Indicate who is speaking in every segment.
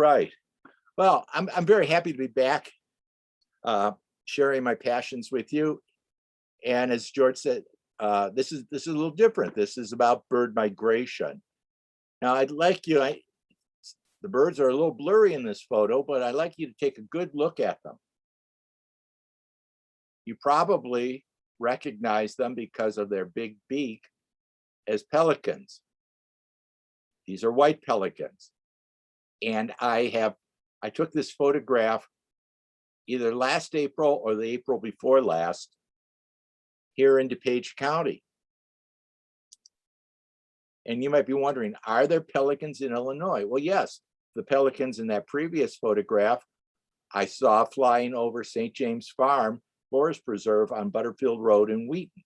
Speaker 1: Right. Well, I'm very happy to be back, sharing my passions with you. And as George said, this is a little different. This is about bird migration. Now, I'd like you. The birds are a little blurry in this photo, but I'd like you to take a good look at them. You probably recognize them because of their big beak as pelicans. These are white pelicans. And I took this photograph either last April or the April before last here in DuPage County. And you might be wondering, are there pelicans in Illinois? Well, yes, the pelicans in that previous photograph I saw flying over St. James Farm Forest Preserve on Butterfield Road in Wheaton.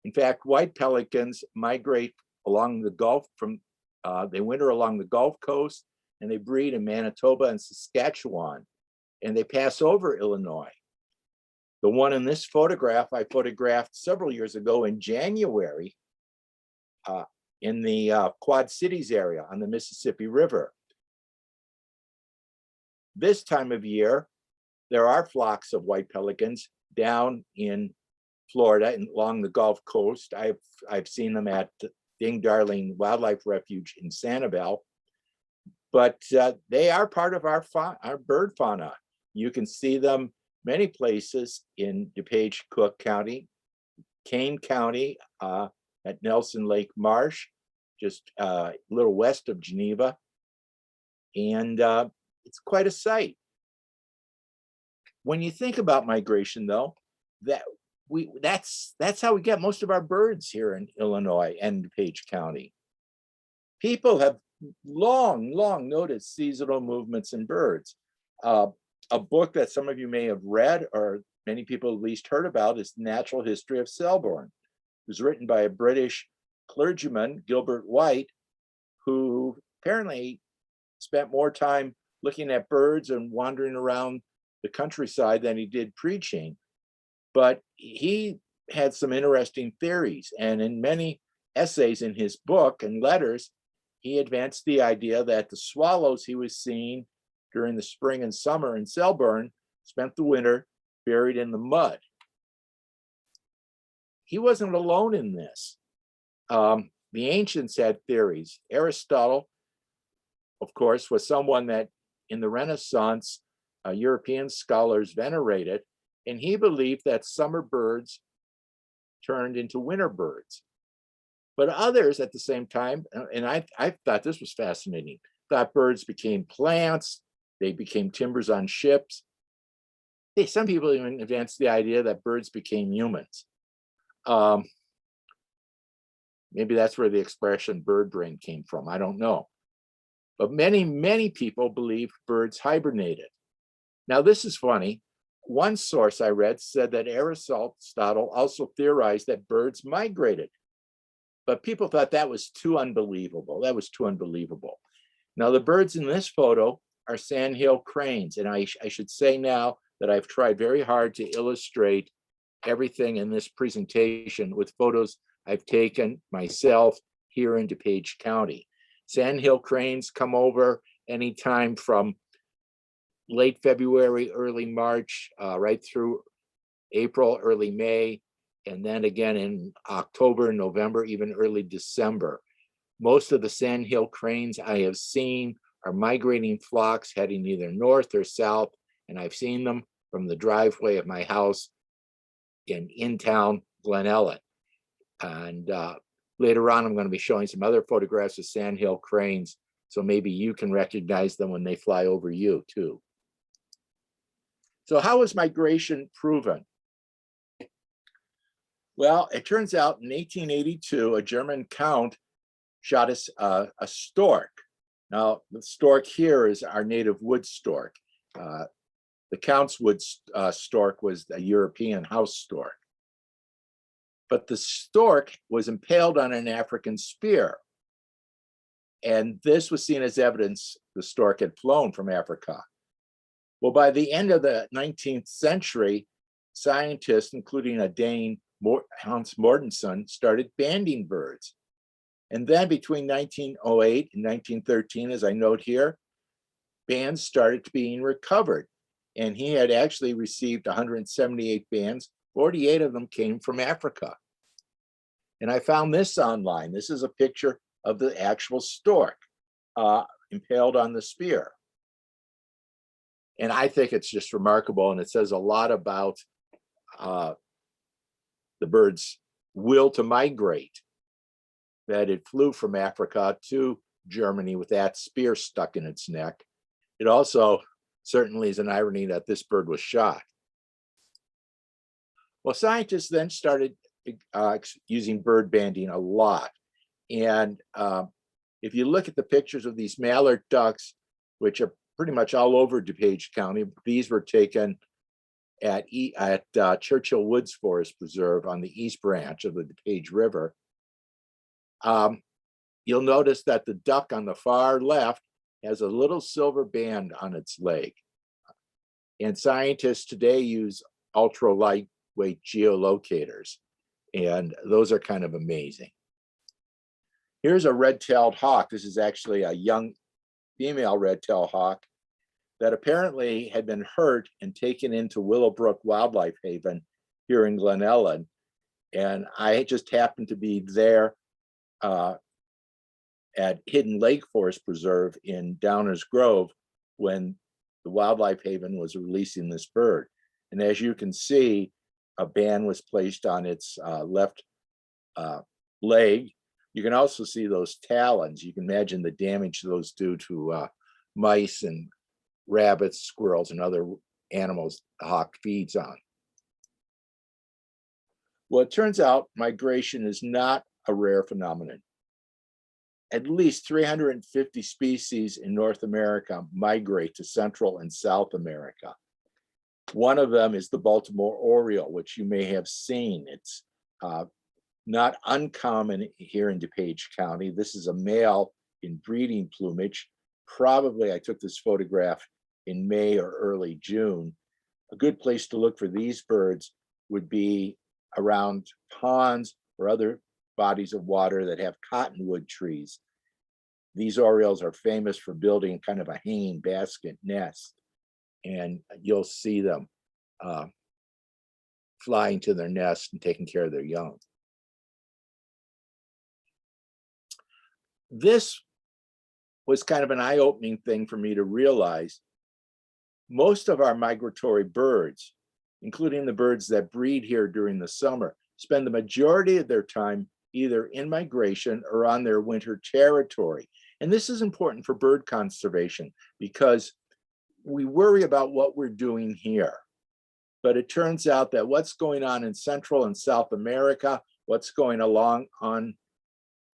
Speaker 1: In fact, white pelicans migrate along the Gulf they winter along the Gulf Coast, and they breed in Manitoba and Saskatchewan, and they pass over Illinois. The one in this photograph I photographed several years ago in January in the Quad Cities area on the Mississippi River. This time of year, there are flocks of white pelicans down in Florida and along the Gulf Coast. I've seen them at Ding Darling Wildlife Refuge in Sanibel, but they are part of our bird fauna. You can see them many places in DuPage Cook County, Kane County, at Nelson Lake Marsh, just a little west of Geneva, and it's quite a sight. When you think about migration, though, that's how we get most of our birds here in Illinois and DuPage County. People have long noticed seasonal movements in birds. A book that some of you may have read, or many people at least heard about, is The Natural History of Selborne. It was written by a British clergyman, Gilbert White, who apparently spent more time looking at birds and wandering around the countryside than he did preaching. But he had some interesting theories, and in many essays in his book and letters, he advanced the idea that the swallows he was seeing during the spring and summer in Selborne spent the winter buried in the mud. He wasn't alone in this. The ancients had theories. Aristotle, of course, was someone that in the Renaissance, European scholars venerated, and he believed that summer birds turned into winter birds. But others at the same time, and I thought this was fascinating, thought birds became plants, they became timbers on ships. Some people even advanced the idea that birds became humans. Maybe that's where the expression bird brain came from, I don't know. But many people believe birds hibernated. Now this is funny. One source I read said that Aristotle also theorized that birds migrated, but people thought that was too unbelievable. Now the birds in this photo are Sandhill Cranes, and I should say now that I've tried very hard to illustrate everything in this presentation with photos I've taken myself here in DuPage County. Sandhill Cranes come over anytime from late February, early March, right through April, early May, and then again in October, November, even early December. Most of the Sandhill Cranes I have seen are migrating flocks heading either north or south, and I've seen them from the driveway of my house in town Glen Ellen. And later on, I'm going to be showing some other photographs of Sandhill Cranes, so maybe you can recognize them when they fly over you too. So how is migration proven? Well, it turns out in 1882, a German count shot us a stork. Now, the stork here is our native wood stork. The count's wood stork was a European house stork. But the stork was impaled on an African spear. And this was seen as evidence the stork had flown from Africa. Well, by the end of the 19th century, scientists, including a Dane, Hans Mortensen, started banding birds. And then between 1908 and 1913, as I note here, bands started being recovered. And he had actually received 178 bands. 48 of them came from Africa. And I found this online. This is a picture of the actual stork impaled on the spear. And I think it's just remarkable. And it says a lot about the bird's will to migrate, that it flew from Africa to Germany with that spear stuck in its neck. It also certainly is an irony that this bird was shot. Well, scientists then started using bird banding a lot. And if you look at the pictures of these mallard ducks, which are pretty much all over DuPage County, these were taken at Churchill Woods Forest Preserve on the East Branch of the DuPage River. You'll notice that the duck on the far left has a little silver band on its leg. And scientists today use ultra lightweight geolocators, and those are kind of amazing. Here's a red-tailed hawk. This is actually a young female red-tailed hawk that apparently had been hurt and taken into Willowbrook Wildlife Haven here in Glen Ellen. And I just happened to be there at Hidden Lake Forest Preserve in Downers Grove when the Wildlife Haven was releasing this bird. And as you can see, a band was placed on its left leg. You can also see those talons. You can imagine the damage those do to mice and rabbits, squirrels, and other animals the hawk feeds on. Well, it turns out migration is not a rare phenomenon. At least 350 species in North America migrate to Central and South America. One of them is the Baltimore Oriole, which you may have seen. It's not uncommon here in DuPage County. This is a male in breeding plumage. Probably I took this photograph in May or early June. A good place to look for these birds would be around ponds or other bodies of water that have cottonwood trees. These orioles are famous for building kind of a hanging basket nest, and you'll see them flying to their nest and taking care of their young. This was kind of an eye-opening thing for me to realize. Most of our migratory birds, including the birds that breed here during the summer, spend the majority of their time either in migration or on their winter territory. And this is important for bird conservation because we worry about what we're doing here. But it turns out that what's going on in Central and South America, what's going along on,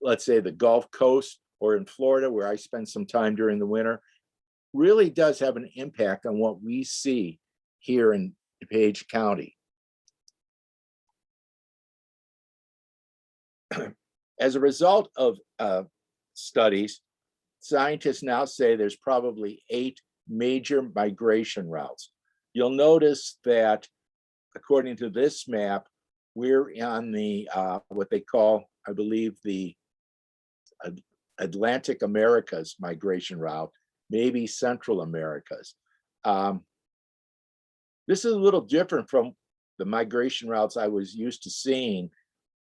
Speaker 1: let's say, the Gulf Coast or in Florida, where I spend some time during the winter, really does have an impact on what we see here in DuPage County. As a result of studies, scientists now say there's probably 8 major migration routes. You'll notice that, according to this map, we're on the what they call, I believe, the Atlantic Americas migration route, maybe Central Americas. This is a little different from the migration routes I was used to seeing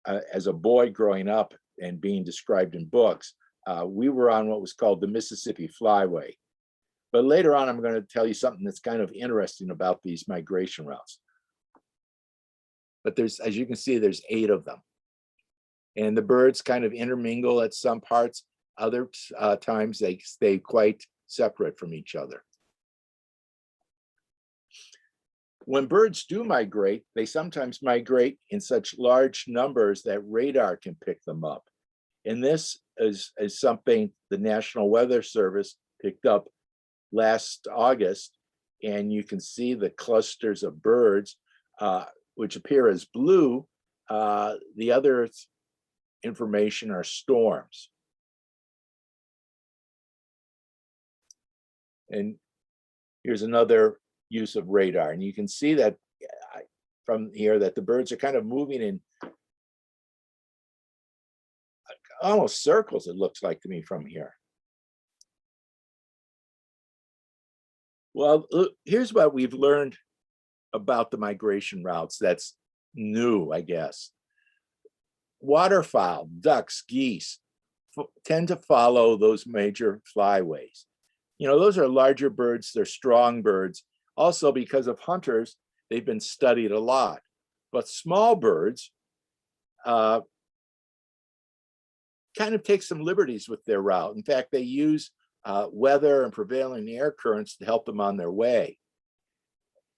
Speaker 1: as a boy growing up and being described in books. We were on what was called the Mississippi Flyway. But later on, I'm going to tell you something that's kind of interesting about these migration routes. But there's, as you can see, there's 8 of them. And the birds kind of intermingle at some parts. Other times they stay quite separate from each other. When birds do migrate, they sometimes migrate in such large numbers that radar can pick them up. And this is something the National Weather Service picked up last August, and you can see the clusters of birds which appear as blue. The other information are storms. And here's another use of radar, and you can see that from here that the birds are kind of moving in almost circles, it looks like to me from here. Well, here's what we've learned about the migration routes that's new, I guess. Waterfowl, ducks, geese tend to follow those major flyways. You know, those are larger birds, they're strong birds. Also, because of hunters, they've been studied a lot. But small birds kind of take some liberties with their route. In fact, they use weather and prevailing air currents to help them on their way.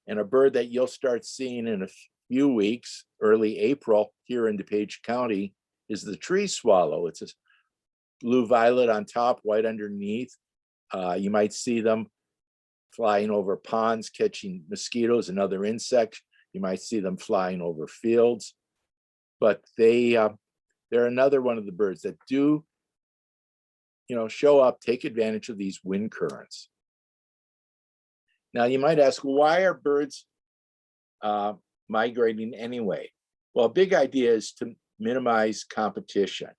Speaker 1: And a bird that you'll start seeing in a few weeks, early April, here in DuPage County, is the tree swallow. It's a blue violet on top, white underneath. You might see them flying over ponds, catching mosquitoes and other insects. You might see them flying over fields. But they're another one of the birds that do, show up, take advantage of these wind currents. Now, you might ask, why are birds migrating anyway? Well, a big idea is to minimize competition.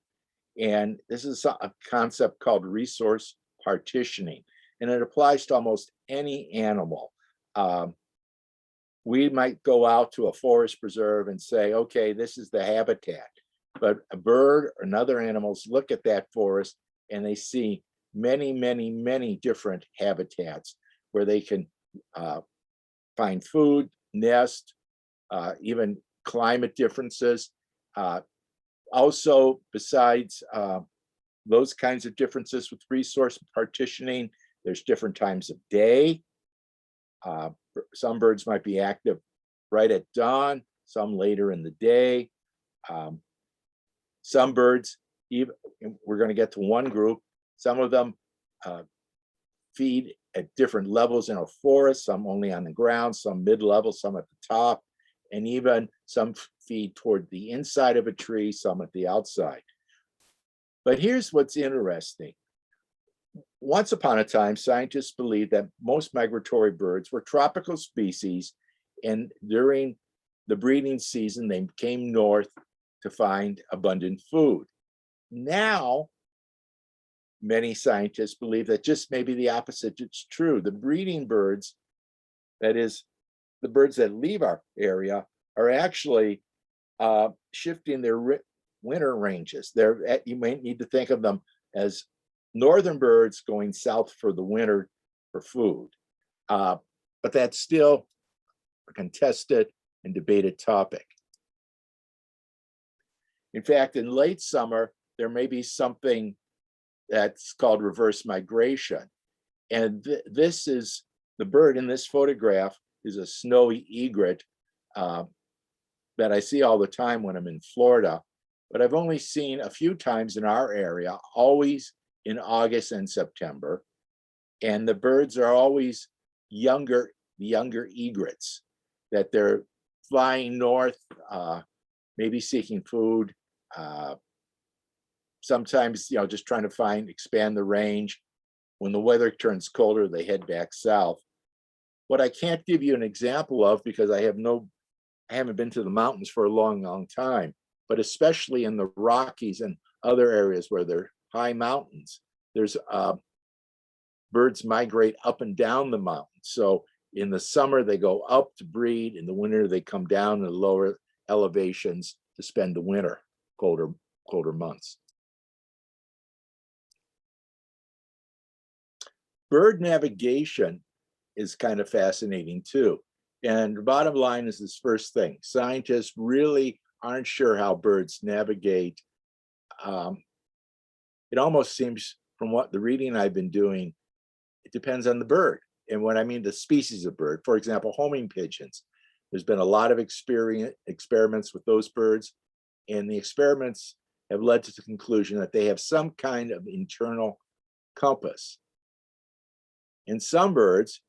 Speaker 1: And this is a concept called resource partitioning, and it applies to almost any animal. We might go out to a forest preserve and say, okay, this is the habitat. But a bird and other animals look at that forest and they see many, many, many different habitats where they can find food, nest, even climate differences. Also, besides those kinds of differences with resource partitioning, there's different times of day. Some birds might be active right at dawn, some later in the day. Some birds, even we're going to get to one group, some of them feed at different levels in a forest, some only on the ground, some mid-level, some at the top, and even some feed toward the inside of a tree, some at the outside. But here's what's interesting. Once upon a time, scientists believed that most migratory birds were tropical species, and during the breeding season, they came north to find abundant food. Now, many scientists believe that just maybe the opposite is true. The breeding birds, that is, the birds that leave our area, are actually shifting their winter ranges. You might need to think of them as northern birds going south for the winter for food. But that's still a contested and debated topic. In fact, in late summer, there may be something that's called reverse migration. And this is the bird in this photograph is a snowy egret that I see all the time when I'm in Florida, but I've only seen a few times in our area, always in August and September. And the birds are always younger egrets, that they're flying north, maybe seeking food, sometimes, just trying to expand the range. When the weather turns colder, they head back south. What I can't give you an example of, because I haven't been to the mountains for a long, long time, but especially in the Rockies and other areas where they're high mountains, there's birds migrate up and down the mountains. So in the summer, they go up to breed. In the winter, they come down to lower elevations to spend the winter, colder months. Bird navigation is kind of fascinating too. And the bottom line is this first thing. Scientists really aren't sure how birds navigate. It almost seems, from what the reading I've been doing, it depends on the bird. And what I mean, the species of bird. For example, homing pigeons. There's been a lot of experiments with those birds, and the experiments have led to the conclusion that they have some kind of internal compass. In some birds,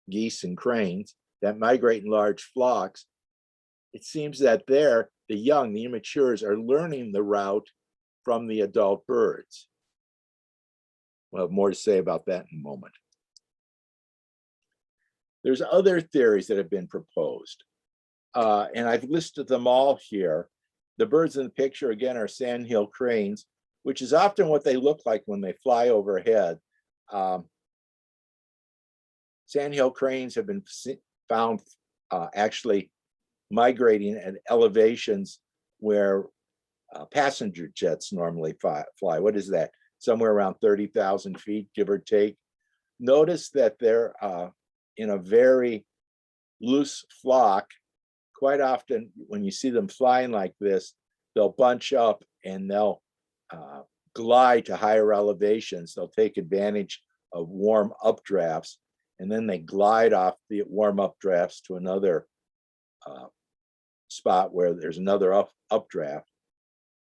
Speaker 1: geese and cranes, that migrate in large flocks, it seems that the young, the immatures, are learning the route from the adult birds. We'll have more to say about that in a moment. There's other theories that have been proposed, and I've listed them all here. The birds in the picture, again, are Sandhill Cranes, which is often what they look like when they fly overhead. Sandhill cranes have been found actually migrating at elevations where passenger jets normally fly. What is that? Somewhere around 30,000 feet, give or take. Notice that they're in a very loose flock. Quite often, when you see them flying like this, they'll bunch up and they'll glide to higher elevations. They'll take advantage of warm updrafts, and then they glide off the warm updrafts to another spot where there's another updraft.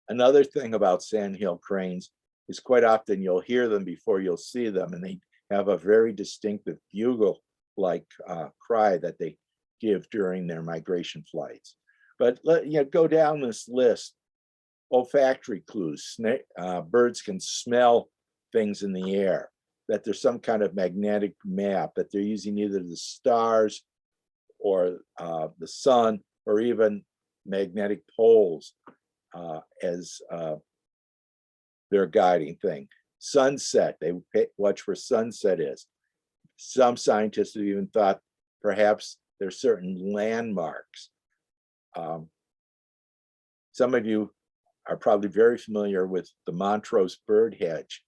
Speaker 1: Another thing about sandhill cranes is quite often you'll hear them before you'll see them, and they have a very distinctive bugle-like cry that they give during their migration flights. But go down this list. Olfactory clues. Birds can smell things in the air, that there's some kind of magnetic map, that they're using either the stars or the sun or even magnetic poles as their guiding thing. Sunset, they watch where sunset is. Some scientists have even thought perhaps there's certain landmarks. Some of you are probably very familiar with the Montrose bird hedge.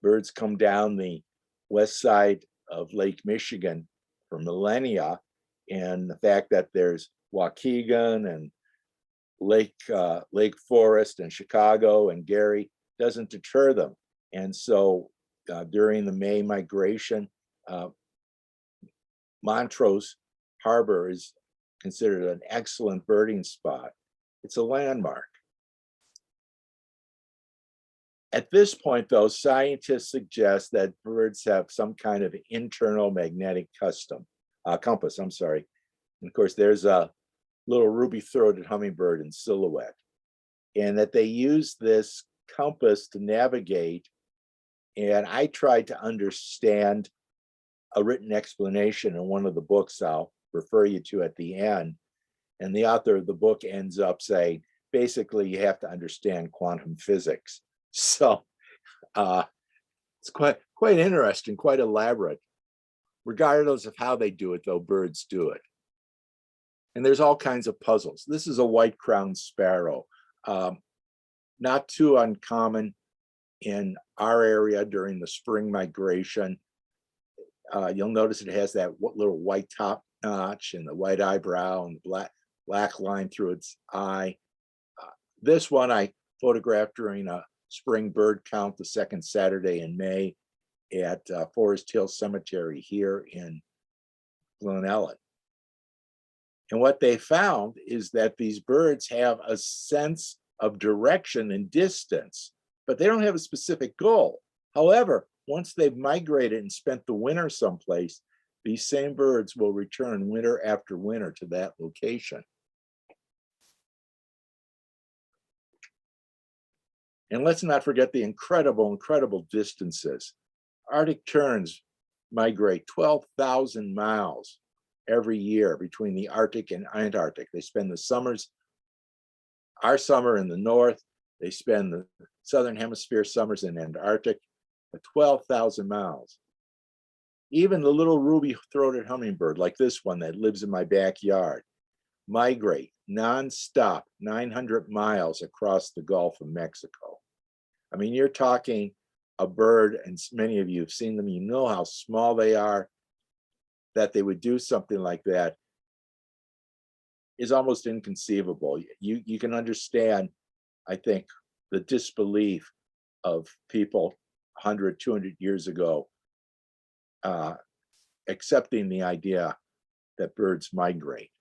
Speaker 1: Birds come down the west side of Lake Michigan for millennia, and the fact that there's Waukegan and Lake Forest and Chicago and Gary doesn't deter them. And so during the May migration, Montrose Harbor is considered an excellent birding spot. It's a landmark. At this point, though, scientists suggest that birds have some kind of internal magnetic compass. And of course, there's a little ruby-throated hummingbird in silhouette, and that they use this compass to navigate. And I tried to understand a written explanation in one of the books I'll refer you to at the end. And the author of the book ends up saying, basically, you have to understand quantum physics. So it's quite interesting, quite elaborate. Regardless of how they do it, though, birds do it. And there's all kinds of puzzles. This is a white-crowned sparrow. Not too uncommon in our area during the spring migration. You'll notice it has that little white top notch and the white eyebrow and the black line through its eye. This one I photographed during a spring bird count the second Saturday in May at Forest Hill Cemetery here in Glen Ellen. And what they found is that these birds have a sense of direction and distance, but they don't have a specific goal. However, once they've migrated and spent the winter someplace, these same birds will return winter after winter to that location. And let's not forget the incredible distances. Arctic terns migrate 12,000 miles every year between the Arctic and Antarctic. They spend the summers, our summer in the north, they spend the southern hemisphere summers in Antarctic, 12,000 miles. Even the little ruby-throated hummingbird, like this one that lives in my backyard, migrate nonstop 900 miles across the Gulf of Mexico. I mean, you're talking a bird, and many of you have seen them, you know how small they are, that they would do something like that is almost inconceivable. You can understand, I think, the disbelief of people 100, 200 years ago accepting the idea that birds migrate.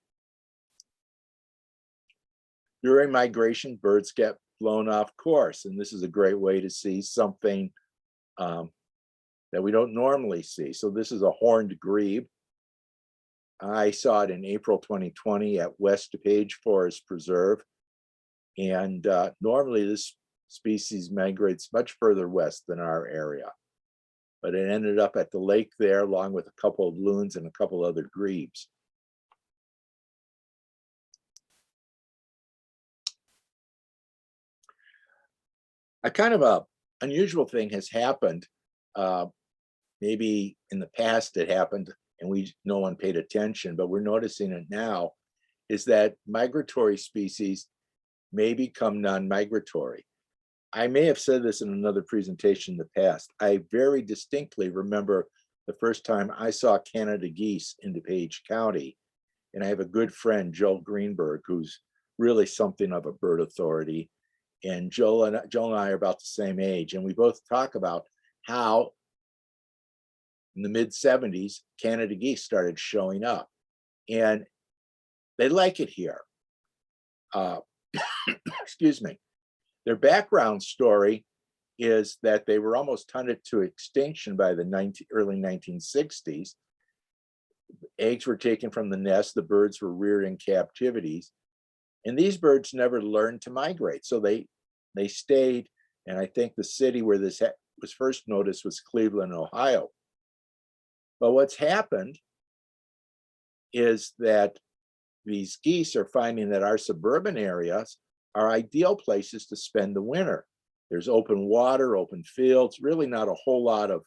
Speaker 1: During migration, birds get blown off course, and this is a great way to see something that we don't normally see. So this is a horned grebe. I saw it in April 2020 at West DuPage Forest Preserve, and normally this species migrates much further west than our area, but it ended up at the lake there along with a couple of loons and a couple other grebes. A kind of a unusual thing has happened. Maybe in the past it happened and no one paid attention, but we're noticing it now, is that migratory species may become non-migratory. I may have said this in another presentation in the past. I very distinctly remember the first time I saw Canada geese in DuPage County. And I have a good friend, Joel Greenberg, who's really something of a bird authority. And Joel and I are about the same age. And we both talk about how in the mid-70s, Canada geese started showing up. And they like it here. Excuse me. Their background story is that they were almost hunted to extinction by the early 1960s. Eggs were taken from the nest, the birds were reared in captivities, and these birds never learned to migrate. So they stayed, and I think the city where this was first noticed was Cleveland, Ohio. But what's happened is that these geese are finding that our suburban areas are ideal places to spend the winter. There's open water, open fields, really not a whole lot of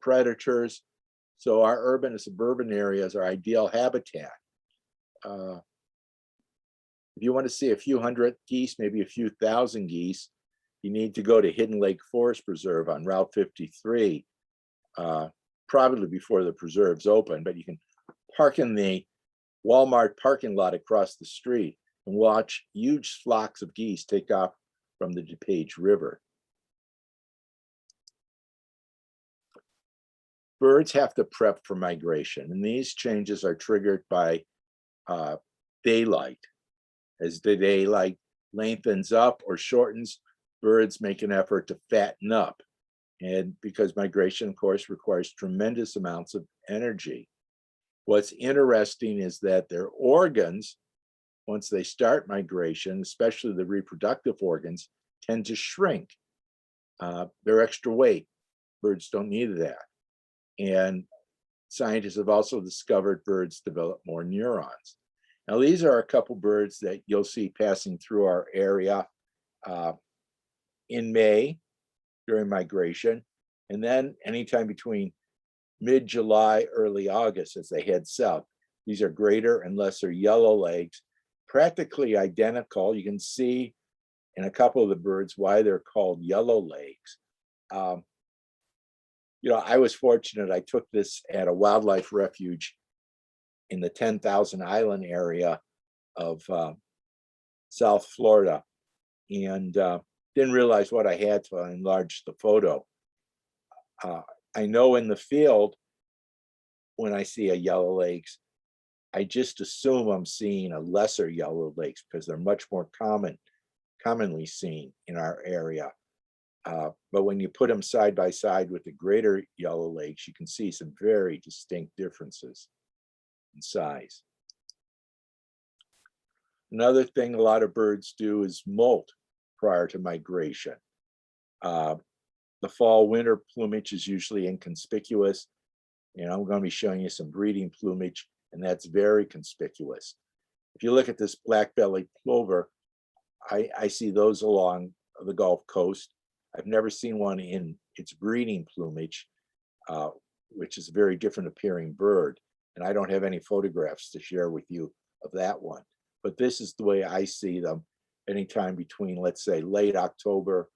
Speaker 1: predators. So our urban and suburban areas are ideal habitat. If you want to see a few hundred geese, maybe a few thousand geese, you need to go to Hidden Lake Forest Preserve on Route 53, probably before the preserve's open, but you can park in the Walmart parking lot across the street and watch huge flocks of geese take off from the DuPage River. Birds have to prep for migration, and these changes are triggered by daylight. As the daylight lengthens up or shortens, birds make an effort to fatten up. And because migration, of course, requires tremendous amounts of energy. What's interesting is that their organs, once they start migration, especially the reproductive organs, tend to shrink. They're extra weight. Birds don't need that. And scientists have also discovered birds develop more neurons. Now, these are a couple birds that you'll see passing through our area in May during migration, and then anytime between mid-July, early August as they head south. These are greater and lesser yellow legs, practically identical. You can see in a couple of the birds why they're called yellow legs. I was fortunate. I took this at a wildlife refuge in the 10,000 Island area of South Florida, and didn't realize what I had till I enlarged the photo. I know in the field, when I see a yellow legs, I just assume I'm seeing a lesser yellow legs because they're much more commonly seen in our area. But when you put them side by side with the greater yellow legs, you can see some very distinct differences in size. Another thing a lot of birds do is molt prior to migration. The fall winter plumage is usually inconspicuous, and I'm going to be showing you some breeding plumage, and that's very conspicuous. If you look at this black-bellied plover, I see those along the Gulf Coast. I've never seen one in its breeding plumage, which is a very different appearing bird, and I don't have any photographs to share with you of that one. But this is the way I see them anytime between, let's say, late October,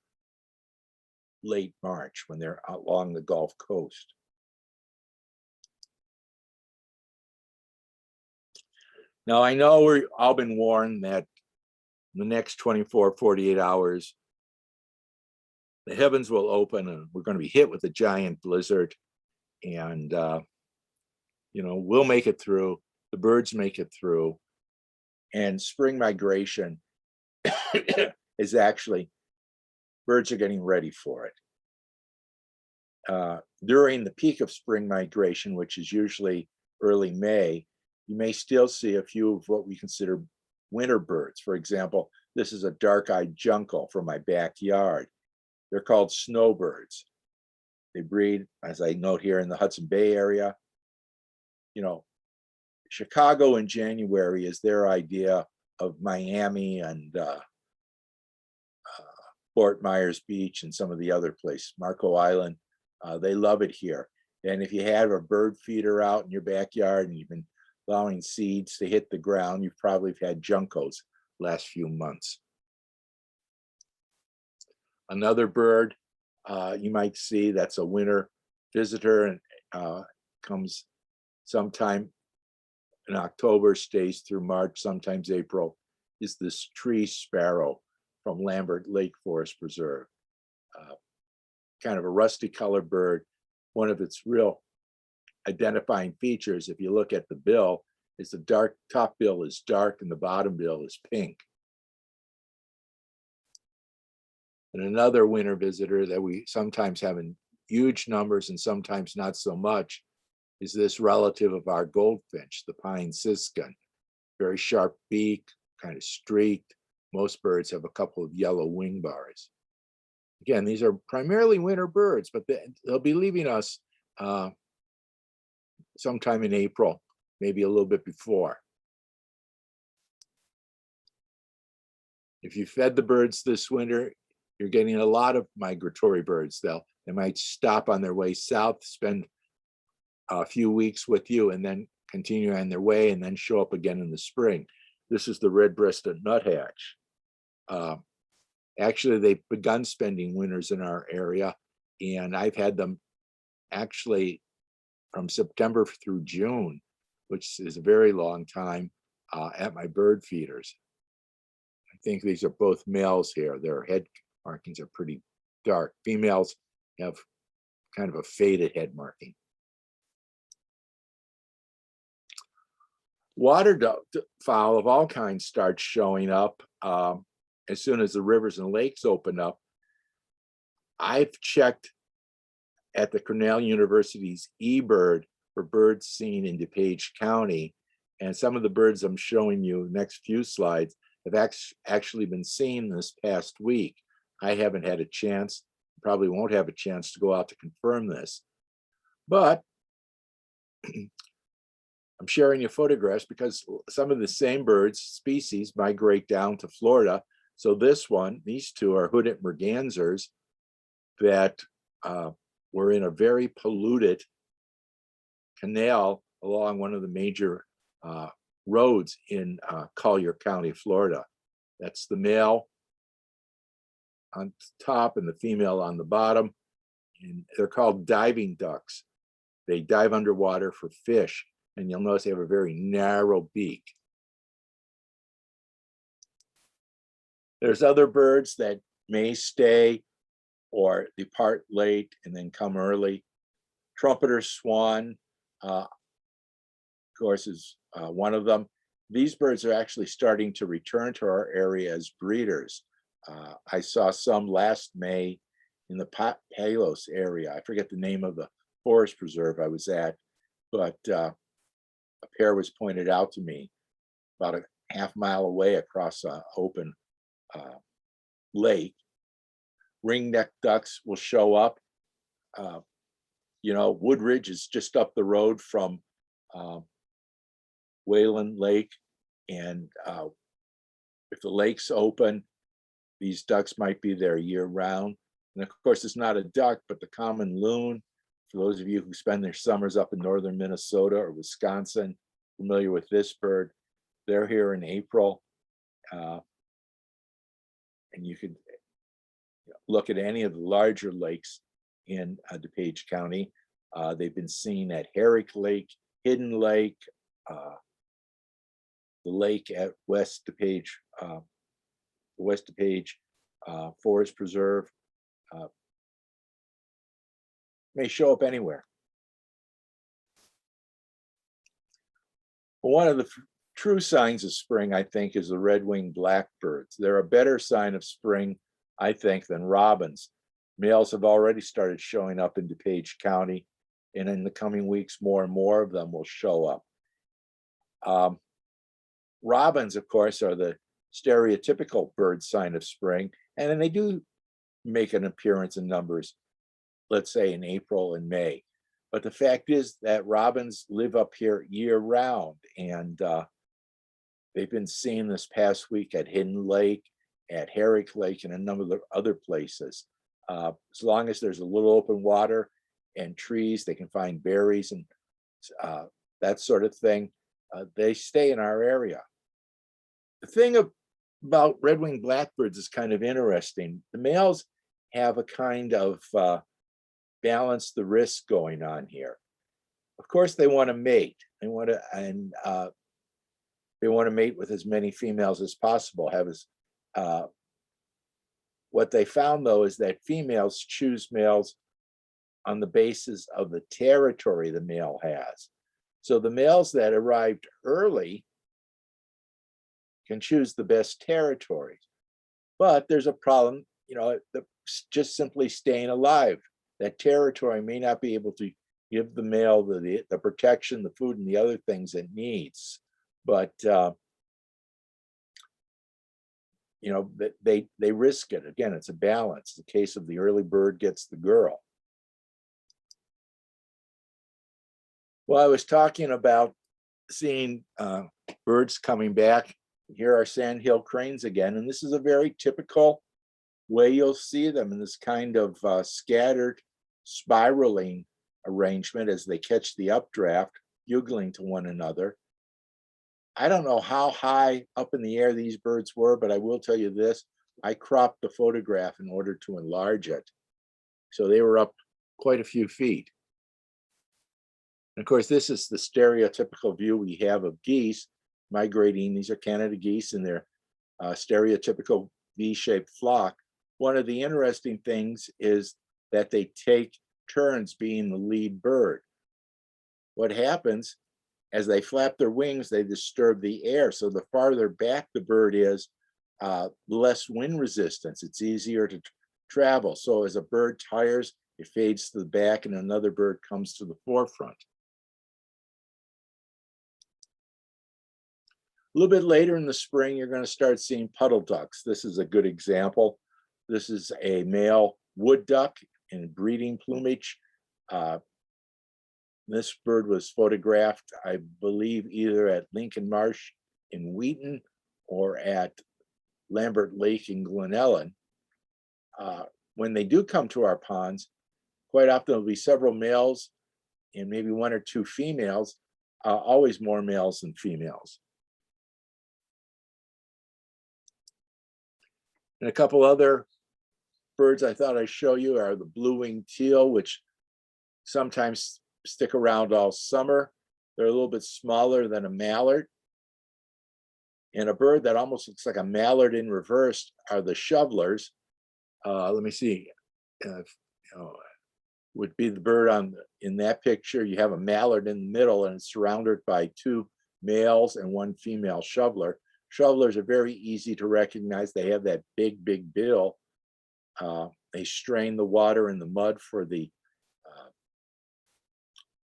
Speaker 1: late March, when they're along the Gulf Coast. Now, I know we've all been warned that in the next 24, 48 hours, the heavens will open and we're going to be hit with a giant blizzard. And, we'll make it through. The birds make it through. And spring migration is actually, birds are getting ready for it. During the peak of spring migration, which is usually early May, you may still see a few of what we consider winter birds. For example, this is a dark-eyed junco from my backyard. They're called snowbirds. They breed, as I note here, in the Hudson Bay area. Chicago in January is their idea of Miami and Fort Myers Beach and some of the other places, Marco Island. They love it here. And if you have a bird feeder out in your backyard and you've been allowing seeds to hit the ground, you've probably had juncos last few months. Another bird you might see that's a winter visitor and comes sometime in October, stays through March, sometimes April, is this tree sparrow from Lambert Lake Forest Preserve. Kind of a rusty colored bird. One of its real identifying features, if you look at the bill, is the top bill is dark and the bottom bill is pink. And another winter visitor that we sometimes have in huge numbers and sometimes not so much is this relative of our goldfinch, the pine siskin. Very sharp beak, kind of streaked. Most birds have a couple of yellow wing bars. Again, these are primarily winter birds, but they'll be leaving us sometime in April, maybe a little bit before. If you fed the birds this winter, you're getting a lot of migratory birds. They might stop on their way south, spend a few weeks with you, and then continue on their way and then show up again in the spring. This is the red-breasted nuthatch. Actually, they've begun spending winters in our area, and I've had them actually from September through June, which is a very long time, at my bird feeders. I think these are both males here. Their head markings are pretty dark. Females have kind of a faded head marking. Waterfowl of all kinds start showing up as soon as the rivers and lakes open up. I've checked at the Cornell University's eBird for birds seen in DuPage County, and some of the birds I'm showing you next few slides have actually been seen this past week. I haven't had a chance, probably won't have a chance to go out to confirm this, but I'm sharing you photographs because some of the same birds species migrate down to Florida. So these two are hooded Mergansers that were in a very polluted canal along one of the major roads in Collier County, Florida. That's the male on top and the female on the bottom. And they're called diving ducks. They dive underwater for fish, and you'll notice they have a very narrow beak. There's other birds that may stay or depart late and then come early. Trumpeter swan, of course, is one of them. These birds are actually starting to return to our area as breeders. I saw some last May in the Palos area. I forget the name of the forest preserve I was at, but a pair was pointed out to me about a half-mile away across an open lake. Ring-necked ducks will show up. Woodridge is just up the road from Whalen Lake, and if the lake's open, these ducks might be there year-round. And of course, it's not a duck, but the common loon. For those of you who spend their summers up in northern Minnesota or Wisconsin, familiar with this bird, they're here in April. And you could look at any of the larger lakes in DuPage County. They've been seen at Herrick Lake, Hidden Lake, the lake at West DuPage Forest Preserve. May show up anywhere. One of the true signs of spring, I think, is the red-winged blackbirds. They're a better sign of spring, I think, than robins. Males have already started showing up in DuPage County, and in the coming weeks, more and more of them will show up. Robins, of course, are the stereotypical bird sign of spring, and then they do make an appearance in numbers, let's say in April and May. But the fact is that robins live up here year-round, and they've been seen this past week at Hidden Lake, at Herrick Lake, and a number of other places. As long as there's a little open water and trees. They can find berries and that sort of thing. They stay in our area. The thing about red-winged blackbirds is kind of interesting. The males have a kind of balance the risk going on here. Of course, they want to mate. They want to mate with as many females as possible. What they found, though, is that females choose males on the basis of the territory the male has. So the males that arrived early can choose the best territories. But there's a problem, just simply staying alive. That territory may not be able to give the male the protection, the food, and the other things it needs. But they risk it. Again, it's a balance. The case of the early bird gets the girl. Well, I was talking about seeing birds coming back. Here are Sandhill Cranes again, and this is a very typical way you'll see them in this kind of scattered spiraling arrangement as they catch the updraft, bugling to one another. I don't know how high up in the air these birds were, but I will tell you this, I cropped the photograph in order to enlarge it. So they were up quite a few feet. And of course, this is the stereotypical view we have of geese migrating. These are Canada geese in their stereotypical V-shaped flock. One of the interesting things is that they take turns being the lead bird. What happens as they flap their wings, they disturb the air. So the farther back the bird is, less wind resistance. It's easier to travel. So as a bird tires, it fades to the back and another bird comes to the forefront. A little bit later in the spring, you're going to start seeing puddle ducks. This is a good example. This is a male wood duck in breeding plumage. This bird was photographed, I believe, either at Lincoln Marsh in Wheaton or at Lambert Lake in Glen Ellen. When they do come to our ponds, quite often there'll be several males and maybe one or two females, always more males than females. And a couple other birds I thought I'd show you are the blue-winged teal, which sometimes stick around all summer. They're a little bit smaller than a mallard. And a bird that almost looks like a mallard in reverse are the shovelers. Let me see. Would be the bird in that picture. You have a mallard in the middle and it's surrounded by two males and one female shoveler. Shovelers are very easy to recognize. They have that big, big bill. They strain the water and the mud for the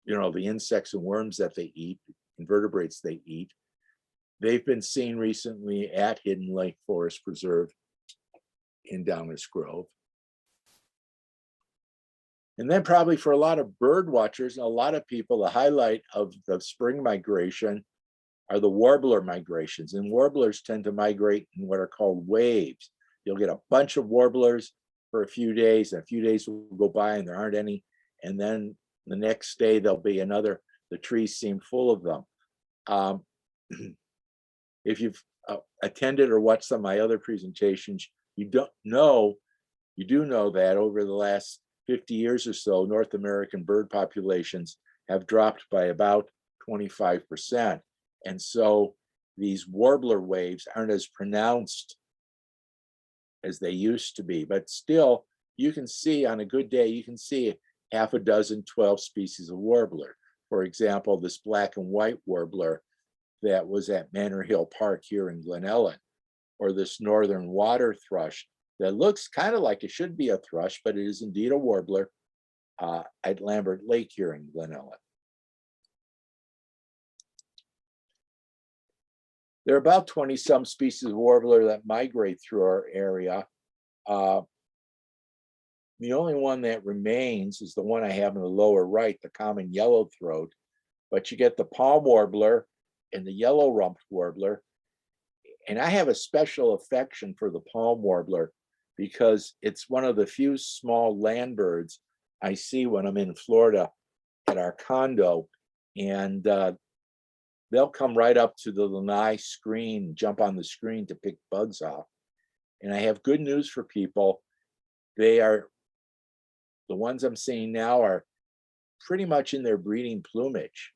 Speaker 1: the insects and worms that they eat, invertebrates they eat. They've been seen recently at Hidden Lake Forest Preserve in Downers Grove. And then probably for a lot of bird watchers and a lot of people, the highlight of the spring migration are the warbler migrations. And warblers tend to migrate in what are called waves. You'll get a bunch of warblers for a few days, and a few days will go by and there aren't any. And then the next day there'll be another, the trees seem full of them. If you've attended or watched some of my other presentations, you do know that over the last 50 years or so, North American bird populations have dropped by about 25%. And so these warbler waves aren't as pronounced as they used to be, but still you can see on a good day, you can see half a dozen, 12 species of warbler. For example, this black and white warbler that was at Manor Hill Park here in Glen Ellen, or this northern water thrush that looks kind of like it should be a thrush, but it is indeed a warbler at Lambert Lake here in Glen Ellen. There are about 20 some species of warbler that migrate through our area. The only one that remains is the one I have in the lower right, the common yellow throat, but you get the palm warbler and the yellow rumped warbler. And I have a special affection for the palm warbler because it's one of the few small land birds I see when I'm in Florida at our condo, and they'll come right up to the lanai screen, jump on the screen to pick bugs off. And I have good news for people. The ones I'm seeing now are pretty much in their breeding plumage.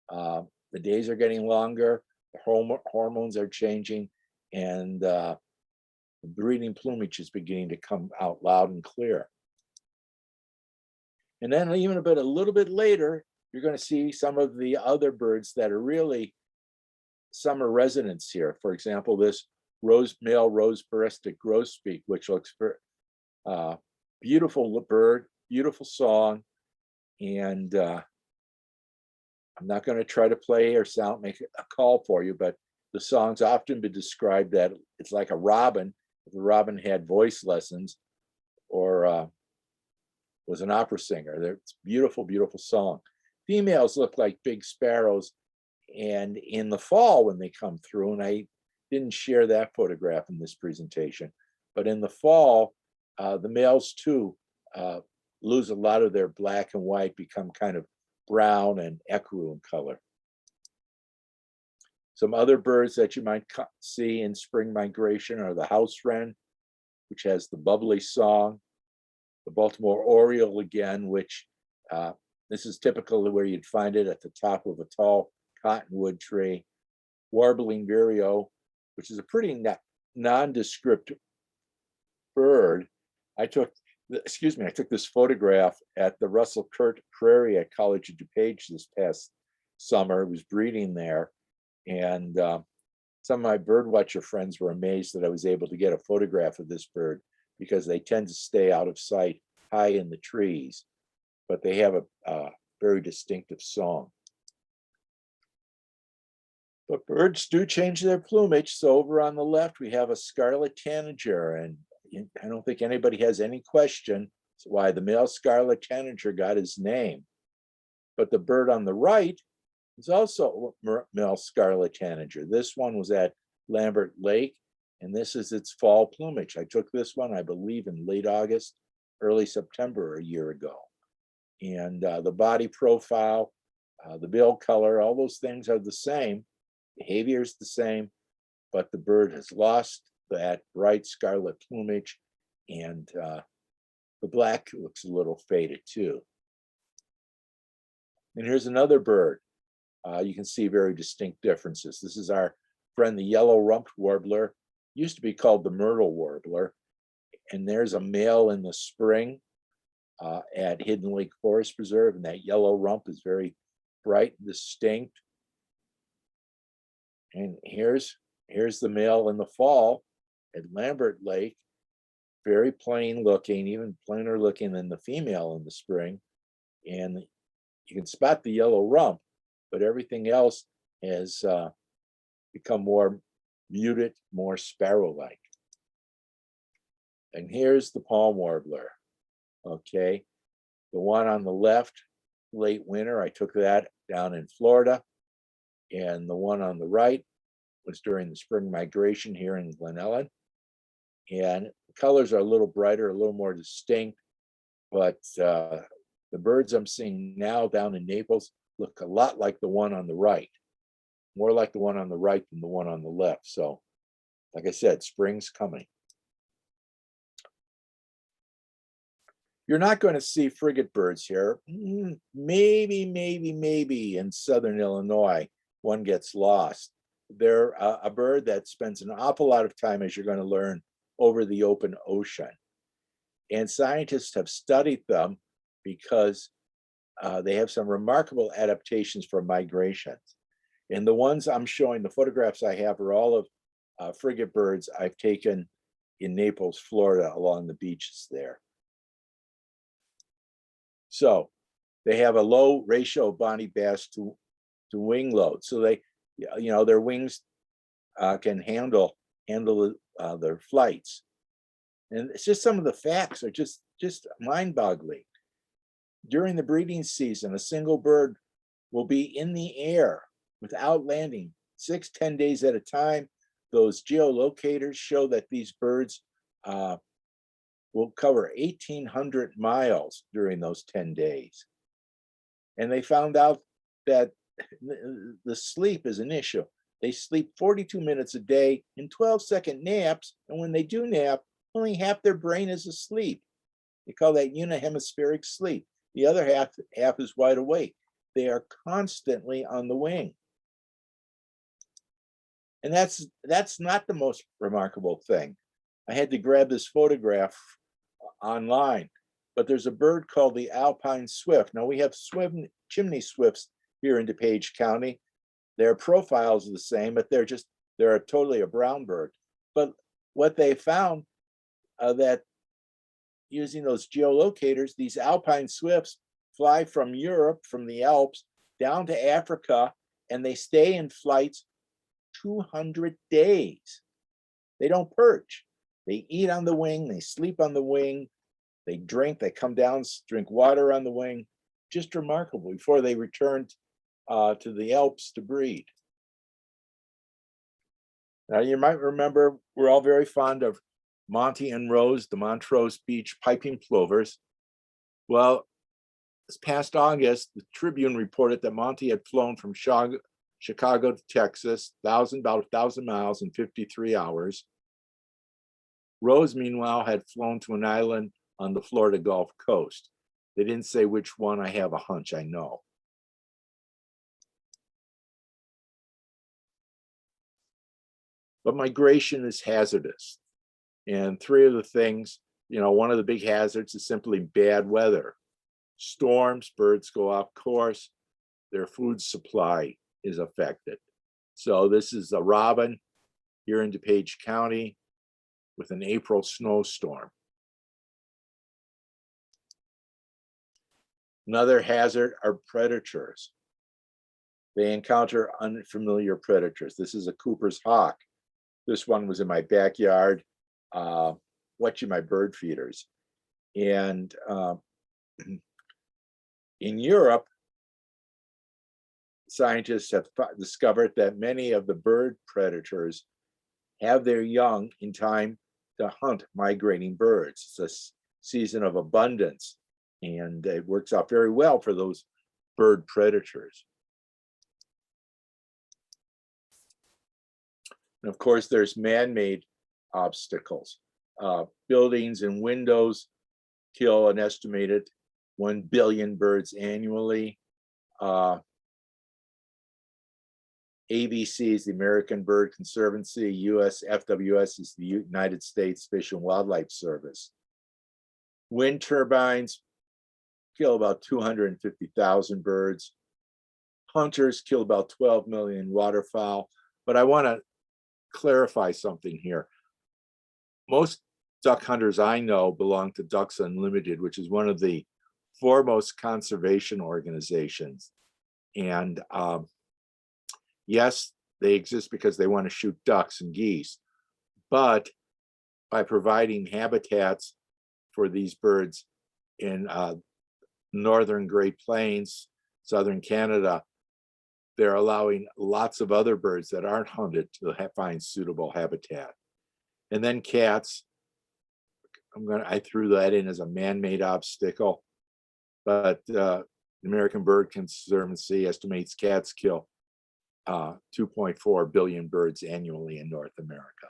Speaker 1: The days are getting longer, the hormones are changing, and the breeding plumage is beginning to come out loud and clear. And then even a little bit later, you're going to see some of the other birds that are really summer residents here. For example, this male rose-breasted grosbeak, which looks beautiful bird, beautiful song. And I'm not going to try to play or make a call for you, but the song's often been described that it's like a robin. If the robin had voice lessons or was an opera singer. It's beautiful, beautiful song. Females look like big sparrows. And in the fall, when they come through, and I didn't share that photograph in this presentation, but in the fall, the males too lose a lot of their black and white, become kind of brown and ecru in color. Some other birds that you might see in spring migration are the house wren, which has the bubbly song, the Baltimore Oriole again, which this is typically where you'd find it at the top of a tall cottonwood tree. Warbling vireo, which is a pretty nondescript bird. I took this photograph at the Russell Kurt Prairie at College of DuPage this past summer. It was breeding there. And some of my birdwatcher friends were amazed that I was able to get a photograph of this bird, because they tend to stay out of sight high in the trees, but they have a very distinctive song. But birds do change their plumage. So over on the left, we have a Scarlet Tanager, and I don't think anybody has any question why the male Scarlet Tanager got his name. But the bird on the right is also male Scarlet Tanager. This one was at Lambert Lake, and this is its fall plumage. I took this one, I believe, in late August, early September a year ago. And the body profile, the bill color, all those things are the same. Behavior is the same, but the bird has lost that bright scarlet plumage, and the black looks a little faded too. And here's another bird. You can see very distinct differences. This is our friend, the yellow rumped warbler, used to be called the myrtle warbler. And there's a male in the spring at Hidden Lake Forest Preserve, and that yellow rump is very bright and distinct. And here's the male in the fall at Lambert Lake, very plain looking, even plainer looking than the female in the spring. And you can spot the yellow rump, but everything else has become more muted, more sparrow-like. And here's the palm warbler, okay? The one on the left, late winter, I took that down in Florida. And the one on the right was during the spring migration here in Glen Ellen. And the colors are a little brighter, a little more distinct, but the birds I'm seeing now down in Naples look a lot like the one on the right, more like the one on the right than the one on the left. So, like I said, spring's coming. You're not going to see frigate birds here. Maybe in southern Illinois, one gets lost. They're a bird that spends an awful lot of time, as you're going to learn, over the open ocean. And scientists have studied them because they have some remarkable adaptations for migrations. And the ones I'm showing, the photographs I have, are all of frigate birds I've taken in Naples, Florida, along the beaches there. So they have a low ratio of body mass to wing load. So they, their wings can handle their flights. And it's just some of the facts are just mind-boggling. During the breeding season, a single bird will be in the air without landing 6-10 days at a time. Those geolocators show that these birds will cover 1,800 miles during those 10 days. And they found out that the sleep is an issue. They sleep 42 minutes a day in 12-second naps. And when they do nap, only half their brain is asleep. They call that unihemispheric sleep. The other half is wide awake. They are constantly on the wing. And that's not the most remarkable thing. I had to grab this photograph online, but there's a bird called the Alpine Swift. Now we have chimney swifts here in DuPage County. Their profiles are the same, but they're totally a brown bird. But what they found that using those geolocators, these Alpine Swifts fly from Europe, from the Alps, down to Africa, and they stay in flights 200 days. They don't perch. They eat on the wing, they sleep on the wing, they drink, they come down, drink water on the wing. Just remarkable before they return to the Alps to breed. Now you might remember we're all very fond of Monty and Rose, the Montrose Beach piping plovers. Well, this past August, the Tribune reported that Monty had flown from Chicago to Texas, about 1,000 miles in 53 hours. Rose, meanwhile, had flown to an island on the Florida Gulf Coast. They didn't say which one. I have a hunch, I know. But migration is hazardous. And three of the things, one of the big hazards is simply bad weather. Storms, birds go off course, their food supply is affected. So this is a robin here in DuPage County with an April snowstorm. Another hazard are predators. They encounter unfamiliar predators. This is a Cooper's hawk. This one was in my backyard, watching my bird feeders. And in Europe, scientists have discovered that many of the bird predators have their young in time to hunt migrating birds. It's a season of abundance, and it works out very well for those bird predators. And of course, there's man-made obstacles. Buildings and windows kill an estimated 1 billion birds annually. ABC is the American Bird Conservancy. FWS is the United States Fish and Wildlife Service. Wind turbines kill about 250,000 birds. Hunters kill about 12 million waterfowl. But I want to clarify something here. Most duck hunters I know belong to Ducks Unlimited, which is one of the foremost conservation organizations. And yes, they exist because they want to shoot ducks and geese, but by providing habitats for these birds in northern Great Plains, southern Canada, they're allowing lots of other birds that aren't hunted to find suitable habitat. And then cats, I threw that in as a man-made obstacle, but the American Bird Conservancy estimates cats kill 2.4 billion birds annually in North America.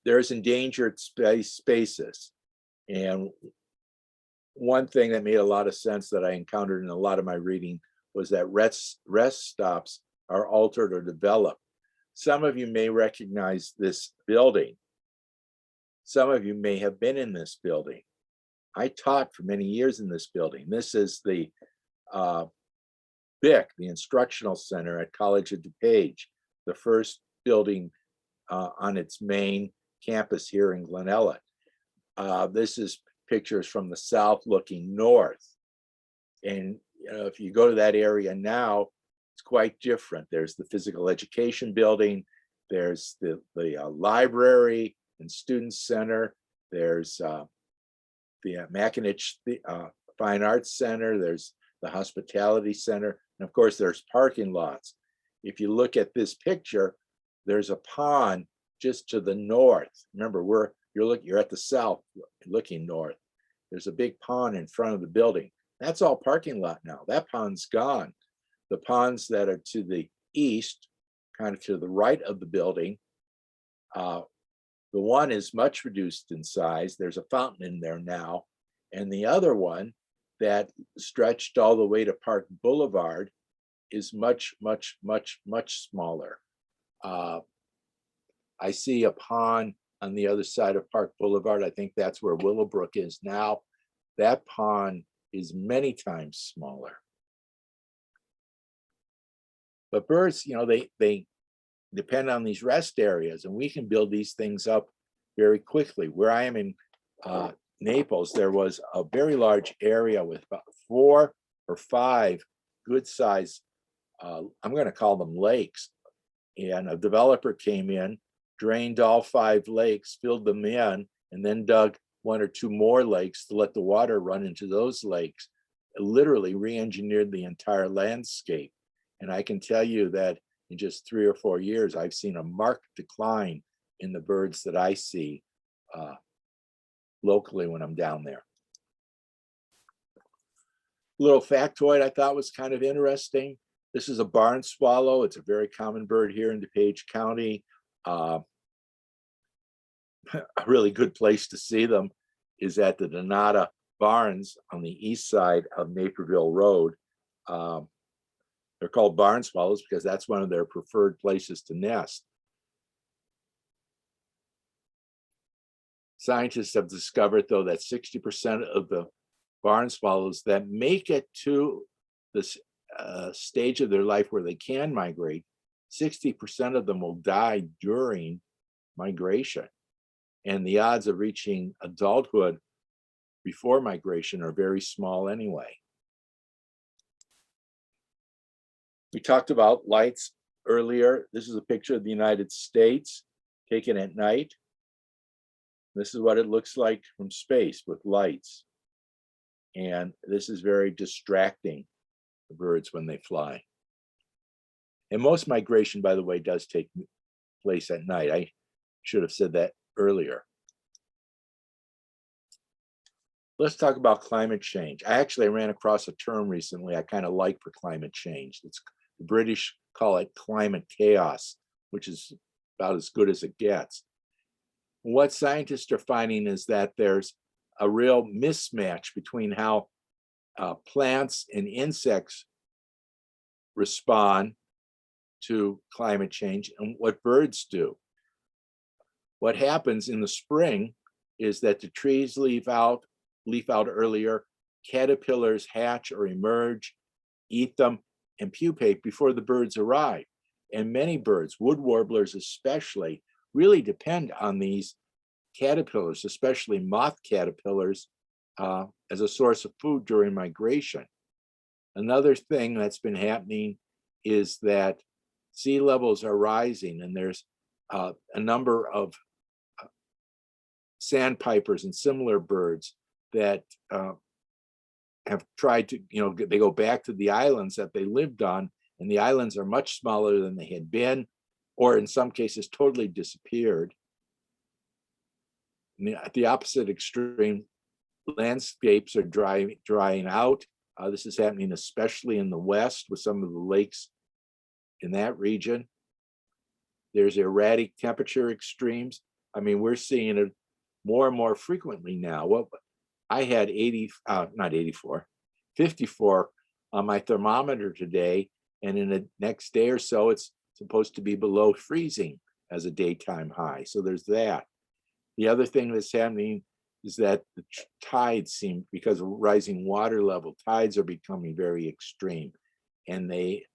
Speaker 1: There's endangered spaces. And one thing that made a lot of sense that I encountered in a lot of my reading was that rest stops are altered or developed. Some of you may recognize this building. Some of you may have been in this building. I taught for many years in this building. This is the BIC, the Instructional Center at College of DuPage, the first building on its main campus here in Glen Ellen. This is pictures from the south looking north. And if you go to that area now, it's quite different. There's the physical education building, there's the library and student center, there's the Mackinac Fine Arts Center, there's the hospitality center, and of course there's parking lots. If you look at this picture, there's a pond just to the north. Remember, you're at the south looking north. There's a big pond in front of the building. That's all parking lot now. That pond's gone. The ponds that are to the east, kind of to the right of the building, the one is much reduced in size. There's a fountain in there now. And the other one that stretched all the way to Park Boulevard is much, much, much, much smaller. I see a pond on the other side of Park Boulevard. I think that's where Willowbrook is now. That pond is many times smaller. But birds, they depend on these rest areas, and we can build these things up very quickly. Where I am in Naples, there was a very large area with about 4 or 5 good size, I'm going to call them lakes. And a developer came in, drained all 5 lakes, filled them in, and then dug 1 or 2 more lakes to let the water run into those lakes. It literally re-engineered the entire landscape. And I can tell you that in just 3 or 4 years, I've seen a marked decline in the birds that I see locally when I'm down there. Little factoid I thought was kind of interesting. This is a barn swallow. It's a very common bird here in DuPage County. A really good place to see them is at the Donata Barns on the east side of Naperville Road. They're called barn swallows because that's one of their preferred places to nest. Scientists have discovered, though, that 60% of the barn swallows that make it to this stage of their life where they can migrate, 60% of them will die during migration. And the odds of reaching adulthood before migration are very small anyway. We talked about lights earlier. This is a picture of the United States taken at night. This is what it looks like from space with lights. And this is very distracting to birds when they fly. And most migration, by the way, does take place at night. I should have said that earlier. Let's talk about climate change. I ran across a term recently I kind of like for climate change. The British call it climate chaos, which is about as good as it gets. What scientists are finding is that there's a real mismatch between how plants and insects respond to climate change and what birds do. What happens in the spring is that the trees leaf out earlier, caterpillars hatch or emerge, eat them, and pupate before the birds arrive. And many birds, wood warblers especially, really depend on these caterpillars, especially moth caterpillars, as a source of food during migration. Another thing that's been happening is that sea levels are rising, and there's a number of sandpipers and similar birds that have tried to, they go back to the islands that they lived on, and the islands are much smaller than they had been, or in some cases totally disappeared. At the opposite extreme, landscapes are drying out. This is happening especially in the west with some of the lakes in that region. There's erratic temperature extremes. We're seeing it more and more frequently now. I had 54 on my thermometer today, and in the next day or so, it's supposed to be below freezing as a daytime high. So there's that. The other thing that's happening is that the tides because of rising water level, tides are becoming very extreme, and they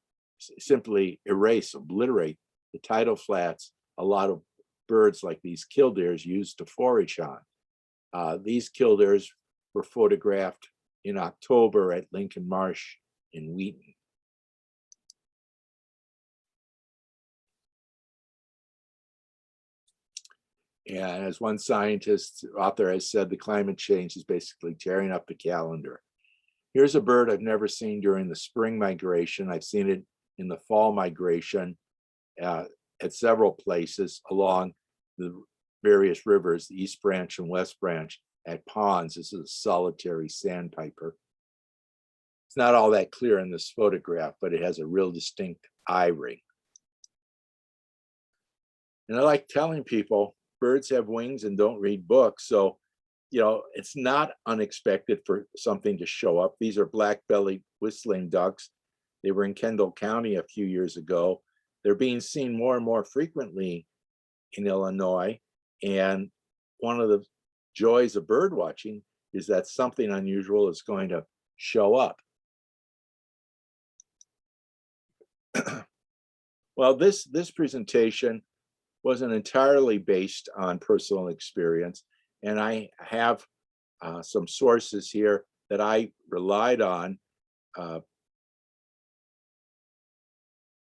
Speaker 1: simply obliterate the tidal flats a lot of birds like these killdeers used to forage on. These killdeers were photographed in October at Lincoln Marsh in Wheaton. And as one author has said, the climate change is basically tearing up the calendar. Here's a bird I've never seen during the spring migration. I've seen it in the fall migration at several places along the various rivers, the East Branch and West Branch, at ponds. This is a solitary sandpiper. It's not all that clear in this photograph, but it has a real distinct eye ring. And I like telling people, birds have wings and don't read books. So, you know, it's not unexpected for something to show up. These are black-bellied whistling ducks. They were in Kendall County a few years ago. They're being seen more and more frequently in Illinois. And one of the joys of bird watching is that something unusual is going to show up. Well, this presentation wasn't entirely based on personal experience, and I have some sources here that I relied on.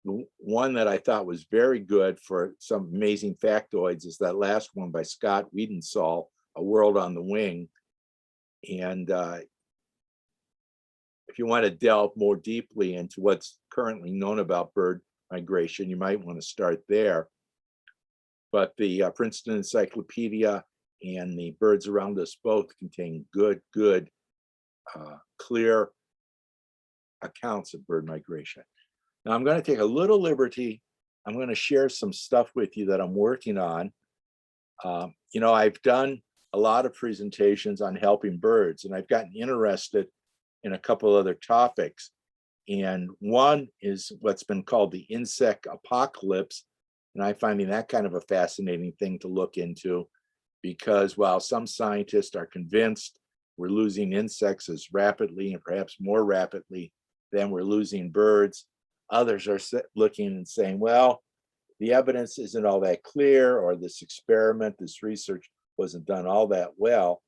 Speaker 1: One that I thought was very good for some amazing factoids is that last one by Scott Wiedensall, A World on the Wing. And if you want to delve more deeply into what's currently known about bird migration, you might want to start there. But the Princeton Encyclopedia and the Birds Around Us both contain good, clear accounts of bird migration. Now I'm going to take a little liberty. I'm going to share some stuff with you that I'm working on. You know, I've done a lot of presentations on helping birds, and I've gotten interested in a couple other topics. And one is what's been called the insect apocalypse. And I'm finding that kind of a fascinating thing to look into, because while some scientists are convinced we're losing insects as rapidly and perhaps more rapidly than we're losing birds, others are looking and saying, well, the evidence isn't all that clear, or this experiment, this research wasn't done all that well.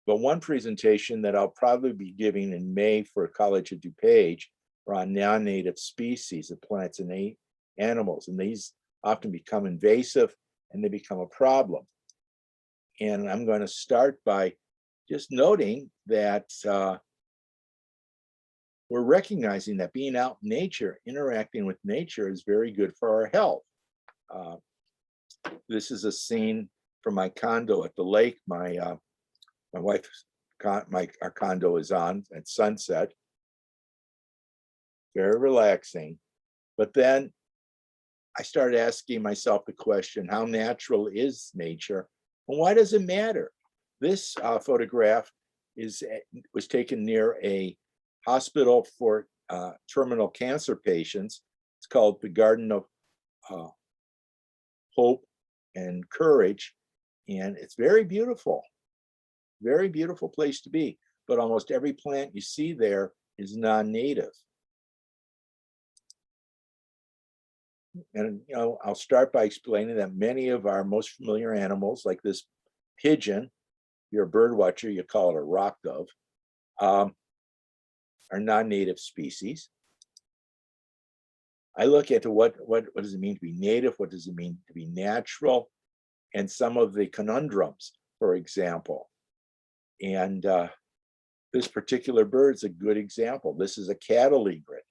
Speaker 1: But one presentation that I'll probably be giving in May for College of DuPage are on non-native species of plants and animals. And these often become invasive and they become a problem. And I'm going to start by just noting that we're recognizing that being out in nature, interacting with nature is very good for our health. This is a scene from my condo at the lake. My wife's our condo is on at sunset. Very relaxing. But then I started asking myself the question, how natural is nature? And why does it matter? This photograph was taken near a hospital for terminal cancer patients. It's called the Garden of Hope and Courage. And it's very beautiful place to be. But almost every plant you see there is non-native. And you know, I'll start by explaining that many of our most familiar animals, like this pigeon, if you're a bird watcher, you call it a rock dove, are non-native species. I look at what does it mean to be native? What does it mean to be natural? And some of the conundrums, for example. And this particular bird is a good example. This is a cattle egret.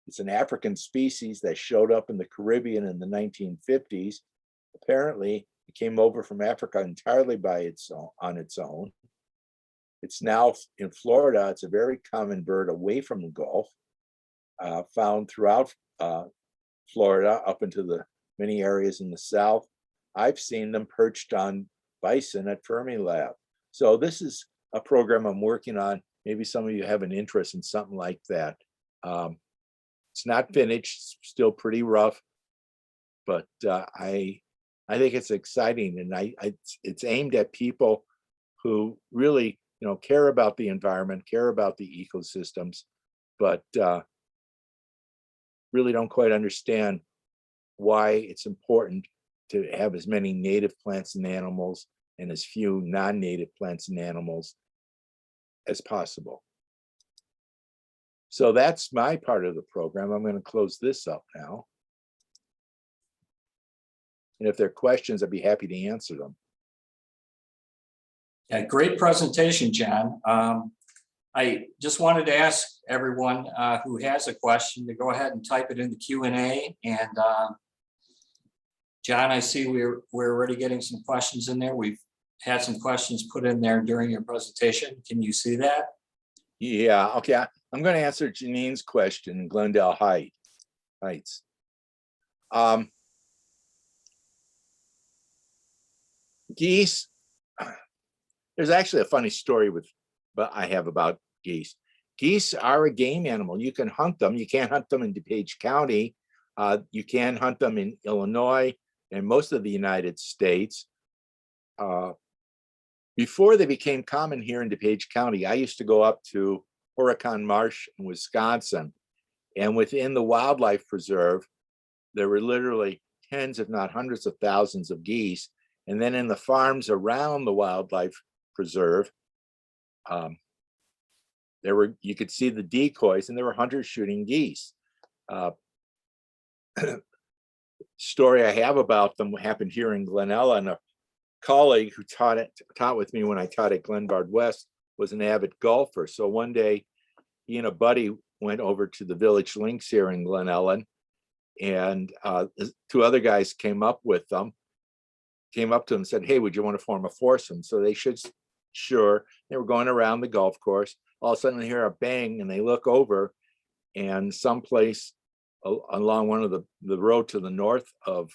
Speaker 1: It's an African species that showed up in the Caribbean in the 1950s. Apparently, it came over from Africa entirely on its own. It's now in Florida. It's a very common bird away from the Gulf, found throughout Florida up into the many areas in the South. I've seen them perched on bison at Fermilab. So this is a program I'm working on. Maybe some of you have an interest in something like that. It's not finished, it's still pretty rough, but I think it's exciting, and it's aimed at people who really, you know, care about the environment, care about the ecosystems, but really don't quite understand why it's important to have as many native plants and animals and as few non-native plants and animals as possible. So that's my part of the program. I'm going to close this up now. And if there are questions, I'd be happy to answer them.
Speaker 2: Yeah, great presentation, John. I just wanted to ask everyone who has a question to go ahead and type it in the Q&A, and John, I see we're already getting some questions in there. We've had some questions put in there during your presentation. Can you see that?
Speaker 1: Yeah, okay. I'm going to answer Janine's question in Glendale Heights. Geese, there's actually a funny story I have about geese. Geese are a game animal. You can hunt them. You can't hunt them in DuPage County. You can hunt them in Illinois and most of the United States. Before they became common here in DuPage County, I used to go up to Horicon Marsh in Wisconsin, and within the wildlife preserve, there were literally tens, if not hundreds of thousands of geese. And then in the farms around the wildlife preserve, you could see the decoys, and there were hunters shooting geese. Story I have about them happened here in Glenella, and a colleague who taught with me when I taught at Glenbard West was an avid golfer. So one day, he and a buddy went over to the Village Links here in Glen Ellen, and two other guys came up to him and said, "Hey, would you want to form a foursome?" So they sure. They were going around the golf course. All of a sudden, they hear a bang, and they look over, and someplace along one of the road to the north of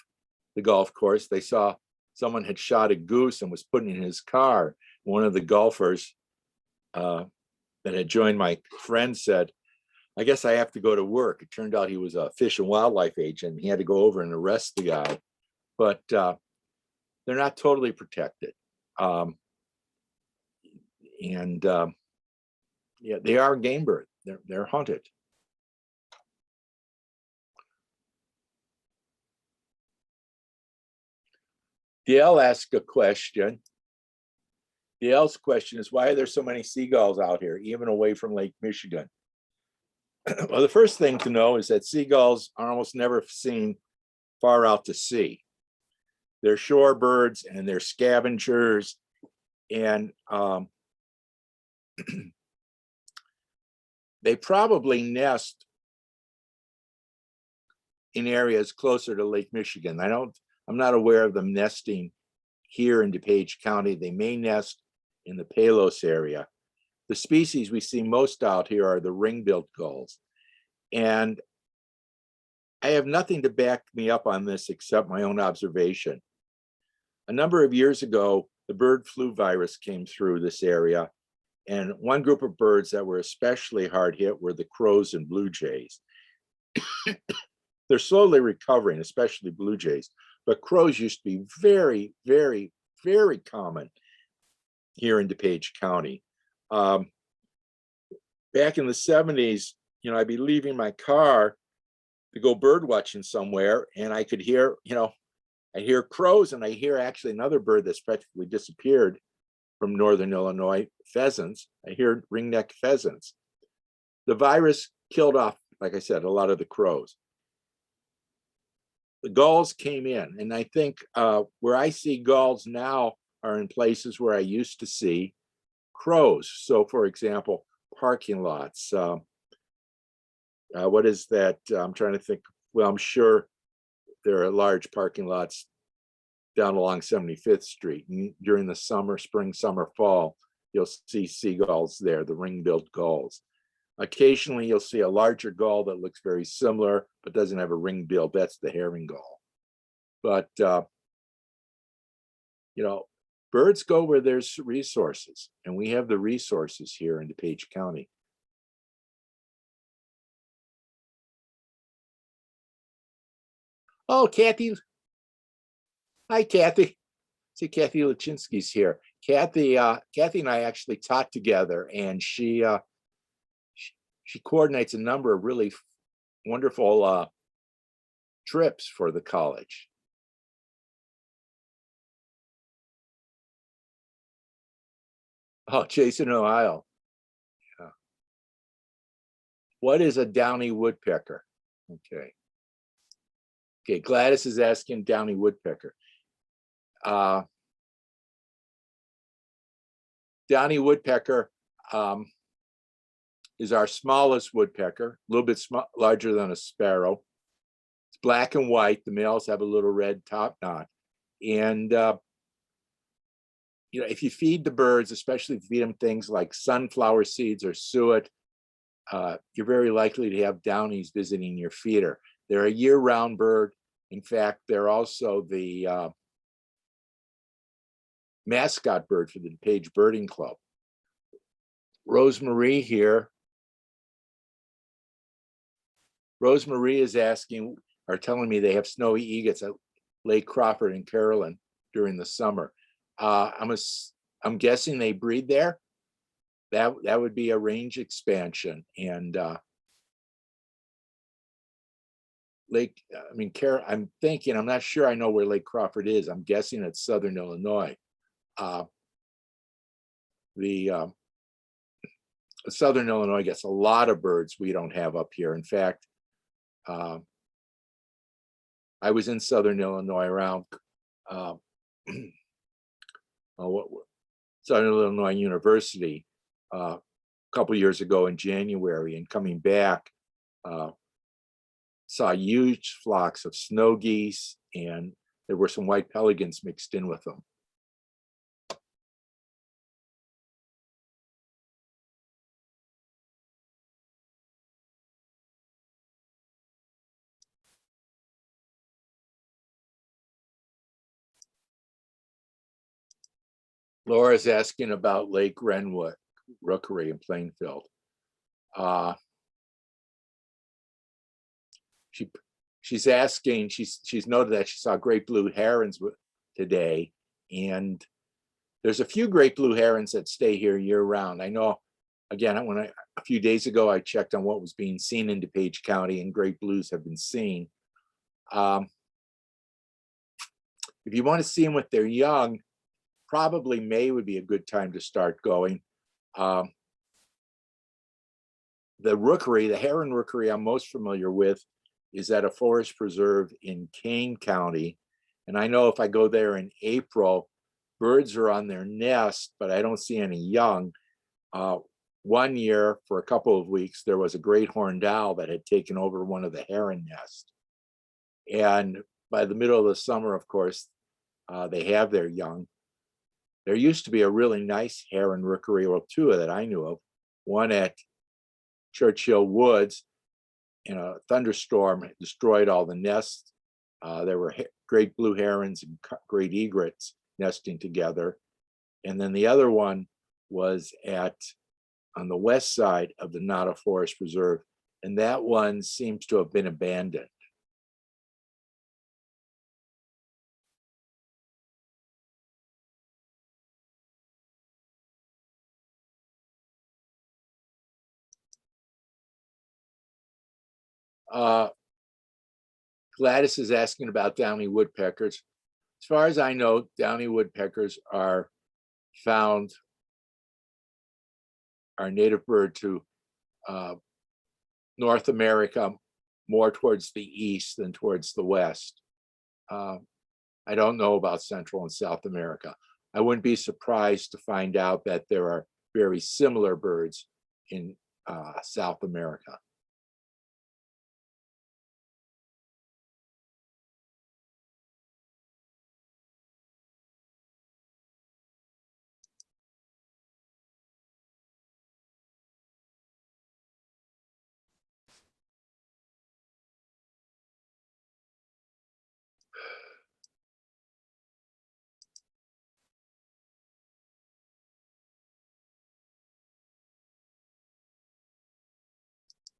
Speaker 1: the golf course, they saw someone had shot a goose and was putting it in his car. One of the golfers that had joined my friend said, "I guess I have to go to work." It turned out he was a fish and wildlife agent. He had to go over and arrest the guy, but they're not totally protected. Yeah, they are a game bird. They're hunted. Dale asked a question. Dale's question is, why are there so many seagulls out here, even away from Lake Michigan? Well, the first thing to know is that seagulls are almost never seen far out to sea. They're shorebirds and they're scavengers, and they probably nest in areas closer to Lake Michigan. I'm not aware of them nesting here in DuPage County. They may nest in the Palos area. The species we see most out here are the ring-billed gulls. And I have nothing to back me up on this except my own observation. A number of years ago, the bird flu virus came through this area. And one group of birds that were especially hard hit were the crows and blue jays. They're slowly recovering, especially blue jays. But crows used to be very, very, very common here in DuPage County. Back in the 70s, I'd be leaving my car to go bird watching somewhere, and I could hear, I hear crows, and I hear actually another bird that's practically disappeared from northern Illinois, pheasants. I hear ringneck pheasants. The virus killed off, like I said, a lot of the crows. The gulls came in, and I think where I see gulls now are in places where I used to see crows. So, for example, parking lots. What is that? I'm trying to think. Well, I'm sure there are large parking lots down along 75th Street. And during the summer, spring, summer, fall, you'll see seagulls there, the ring-billed gulls. Occasionally, you'll see a larger gull that looks very similar, but doesn't have a ring bill. That's the herring gull. But, birds go where there's resources, and we have the resources here in DuPage County. Oh, Kathy. Hi, Kathy. See, Kathy Lachinsky's here. Kathy and I actually taught together, and she coordinates a number of really wonderful trips for the college. Oh, Jason, Ohio. Yeah. What is a Downey woodpecker? Okay. Okay, Gladys is asking Downey woodpecker. Downey woodpecker is our smallest woodpecker, a little bit larger than a sparrow. It's black and white. The males have a little red top knot. And, if you feed the birds, especially if you feed them things like sunflower seeds or suet, you're very likely to have downies visiting your feeder. They're a year-round bird. In fact, they're also the mascot bird for the DuPage Birding Club. Rosemarie here. Rosemarie is asking or telling me they have snowy egrets at Lake Crawford and Carolyn during the summer. I'm guessing they breed there. That would be a range expansion. And I'm thinking, I'm not sure I know where Lake Crawford is. I'm guessing it's Southern Illinois. Southern Illinois gets a lot of birds we don't have up here. In fact, I was in Southern Illinois around Southern Illinois University a couple years ago in January, and coming back, saw huge flocks of snow geese, and there were some white pelicans mixed in with them. Laura's asking about Lake Renwood Rookery in Plainfield. She's asking, she's noted that she saw great blue herons today, and there's a few great blue herons that stay here year round. I know, again, a few days ago, I checked on what was being seen in DuPage County, and great blues have been seen. If you want to see them with their young, probably May would be a good time to start going. The rookery, the heron rookery I'm most familiar with, is at a forest preserve in Kane County. And I know if I go there in April, birds are on their nest, but I don't see any young. One year, for a couple of weeks, there was a great horned owl that had taken over one of the heron nests. And by the middle of the summer, of course, they have their young. There used to be a really nice heron rookery, or two that I knew of, one at Churchill Woods. In a thunderstorm, it destroyed all the nests. There were great blue herons and great egrets nesting together. And then the other one was on the west side of the Nata Forest Preserve, and that one seems to have been abandoned. Gladys is asking about Downey Woodpeckers. As far as I know, Downey Woodpeckers are native bird to North America, more towards the east than towards the west. I don't know about Central and South America. I wouldn't be surprised to find out that there are very similar birds in South America.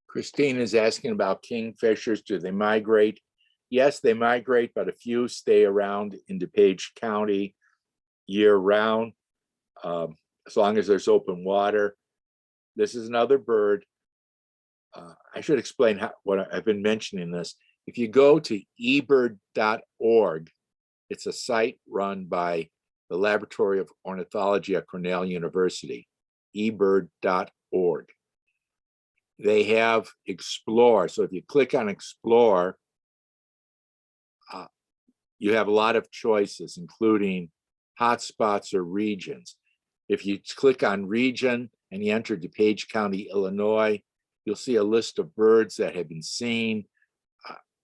Speaker 1: Christine is asking about kingfishers. Do they migrate? Yes, they migrate, but a few stay around in DuPage County year round, as long as there's open water. This is another bird. I should explain what I've been mentioning this. If you go to ebird.org, it's a site run by the Laboratory of Ornithology at Cornell University, ebird.org. They have Explore. So if you click on Explore, you have a lot of choices, including hotspots or regions. If you click on region and you enter DuPage County, Illinois, you'll see a list of birds that have been seen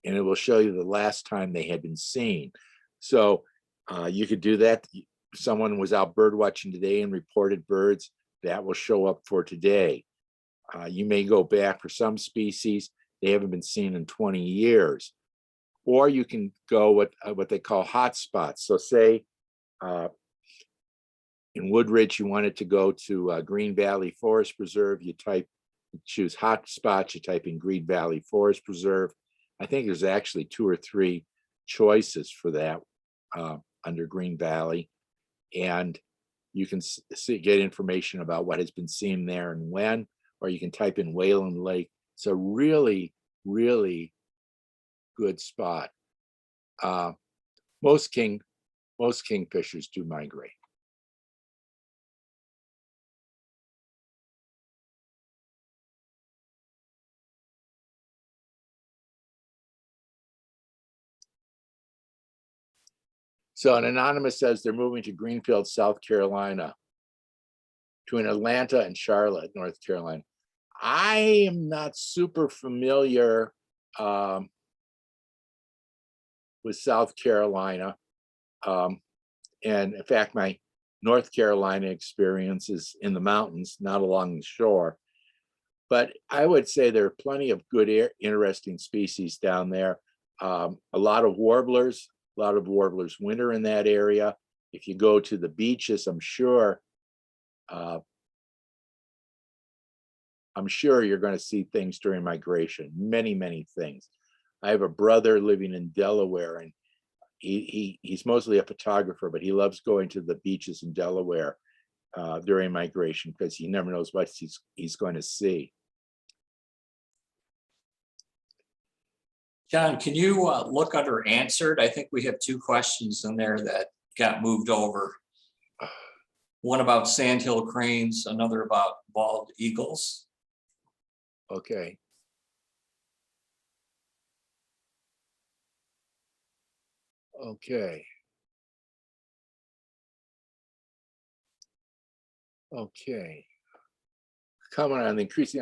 Speaker 1: and it will show you the last time they had been seen. So you could do that. If someone was out bird watching today and reported birds, that will show up for today. You may go back for some species, they haven't been seen in 20 years. Or you can go with what they call hotspots. So say in Woodridge, you wanted to go to Green Valley Forest Preserve, you choose hotspots, you type in Green Valley Forest Preserve. I think there's actually 2 or 3 choices for that under Green Valley. And you can get information about what has been seen there and when, or you can type in Wayland Lake. It's a really, really good spot. Most kingfishers do migrate. So an anonymous says they're moving to Greenfield, South Carolina, between Atlanta and Charlotte, North Carolina. I am not super familiar with South Carolina. And in fact, my North Carolina experience is in the mountains, not along the shore. But I would say there are plenty of good, interesting species down there. A lot of warblers winter in that area. If you go to the beaches, I'm sure you're going to see things during migration, many, many things. I have a brother living in Delaware, and he's mostly a photographer, but he loves going to the beaches in Delaware during migration because he never knows what he's going to see.
Speaker 2: John, can you look under answered? I think we have 2 questions in there that got moved over. One about Sandhill Cranes, another about bald eagles.
Speaker 1: Okay. Okay. Okay. Comment on the increasing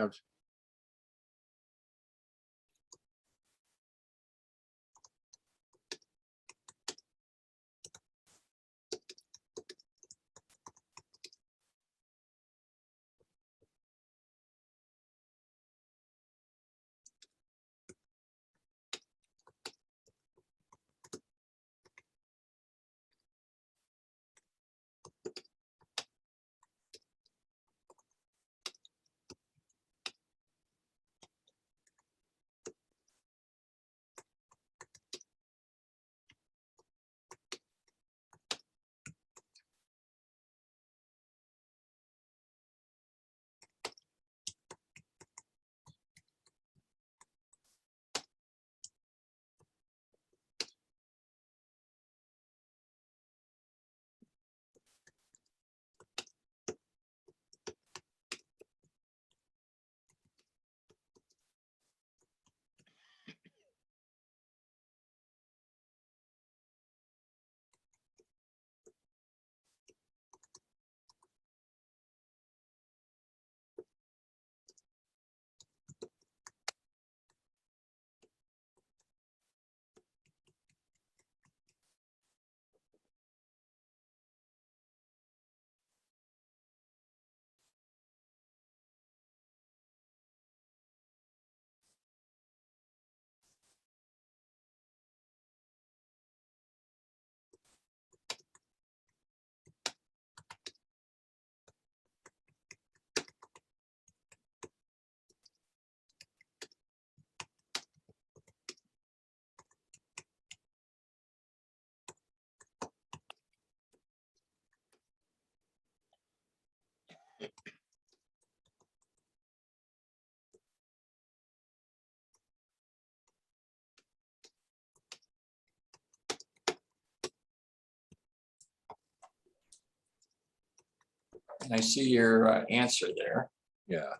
Speaker 2: And I see your answer there.
Speaker 1: Yeah.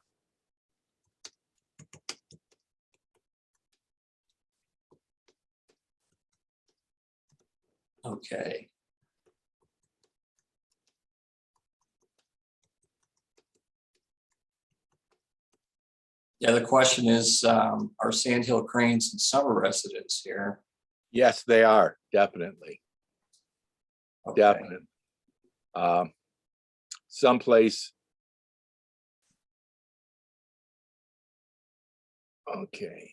Speaker 2: Okay. Yeah, the question is, are Sandhill Cranes and summer residents here?
Speaker 1: Yes, they are, definitely.
Speaker 2: Okay.
Speaker 1: Definitely. Someplace. Okay.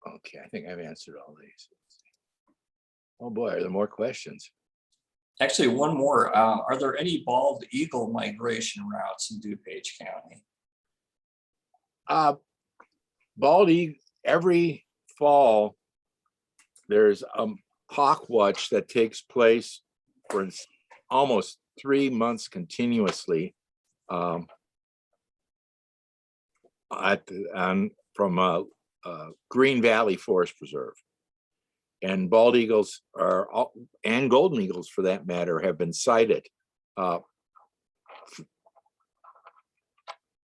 Speaker 1: Okay, I think I've answered all these. Oh boy, are there more questions?
Speaker 2: Actually, one more. Are there any bald eagle migration routes in DuPage County?
Speaker 1: Bald eagle, every fall, there's a hawk watch that takes place for almost 3 months continuously from Green Valley Forest Preserve. And bald eagles and golden eagles, for that matter, have been sighted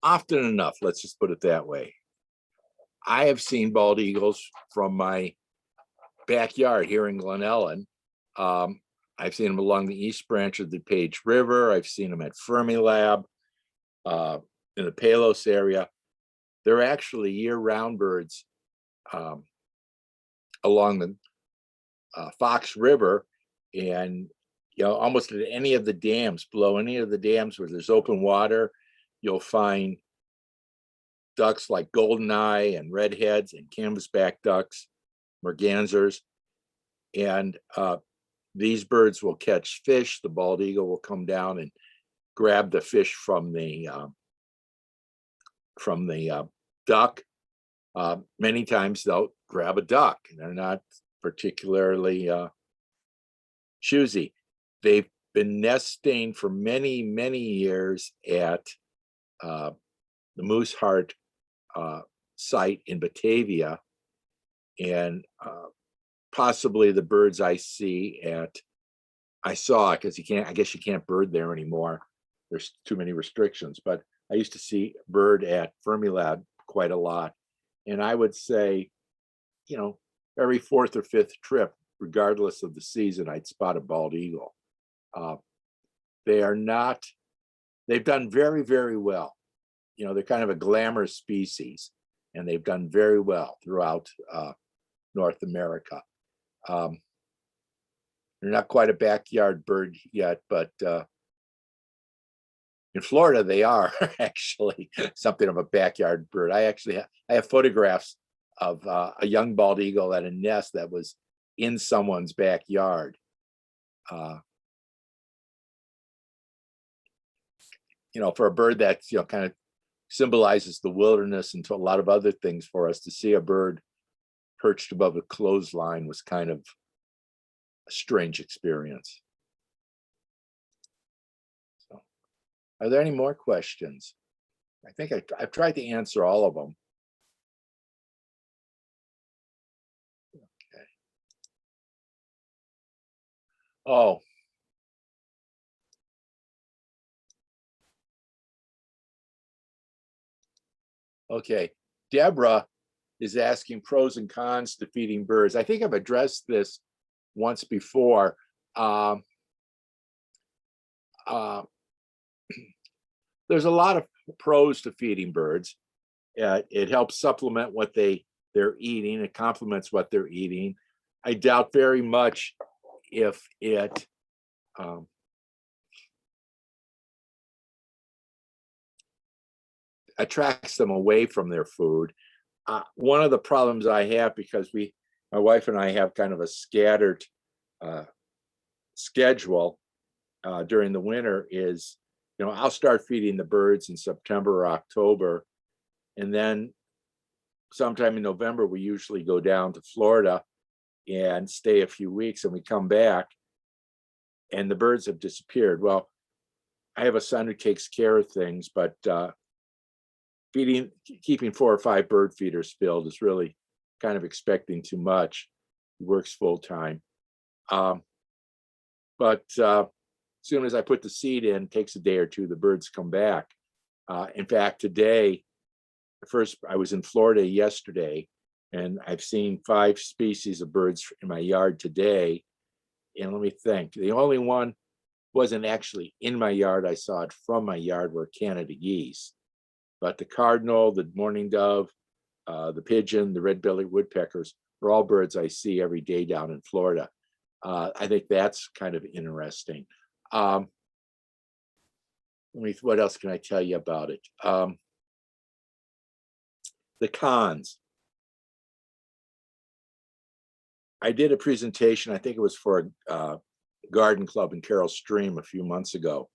Speaker 1: often enough. Let's just put it that way. I have seen bald eagles from my backyard here in Glen Ellen. I've seen them along the east branch of the DuPage River. I've seen them at Fermilab in the Palos area. They're actually year-round birds along the Fox River, and almost at any of the dams, below any of the dams where there's open water, you'll find ducks like goldeneye and redheads and canvasback ducks, mergansers, and these birds will catch fish. The bald eagle will come down and grab the fish from the duck. Many times they'll grab a duck, and they're not particularly choosy. They've been nesting for many, many years at the Mooseheart site in Batavia, and possibly the birds I saw, because I guess you can't bird there anymore. There's too many restrictions, but I used to see bird at Fermilab quite a lot. And I would say, every fourth or fifth trip, regardless of the season, I'd spot a bald eagle. They've done very, very well. They're kind of a glamorous species, and they've done very well throughout North America. They're not quite a backyard bird yet, but in Florida, they are actually something of a backyard bird. I have photographs of a young bald eagle at a nest that was in someone's backyard. For a bird that kind of symbolizes the wilderness and to a lot of other things for us, to see a bird perched above a clothesline was kind of a strange experience. So, are there any more questions? I think I've tried to answer all of them. Okay. Oh. Okay. Deborah is asking pros and cons to feeding birds. I think I've addressed this once before. There's a lot of pros to feeding birds. It helps supplement what they're eating. It complements what they're eating. I doubt very much if it attracts them away from their food. One of the problems I have, because my wife and I have kind of a scattered schedule during the winter, is I'll start feeding the birds in September or October, and then sometime in November we usually go down to Florida and stay a few weeks, and we come back and the birds have disappeared. Well, I have a son who takes care of things, but keeping 4 or 5 bird feeders filled is really kind of expecting too much. He works full time. But as soon as I put the seed in, it takes a day or two, the birds come back. In fact, today, I was in Florida yesterday, and I've seen 5 species of birds in my yard today. And let me think, the only one wasn't actually in my yard. I saw it from my yard, were Canada geese. But the cardinal, the mourning dove, the pigeon, the red-bellied woodpeckers are all birds I see every day down in Florida. I think that's kind of interesting. What else can I tell you about it? The cons. I did a presentation, I think it was for a garden club in Carroll Stream a few months ago.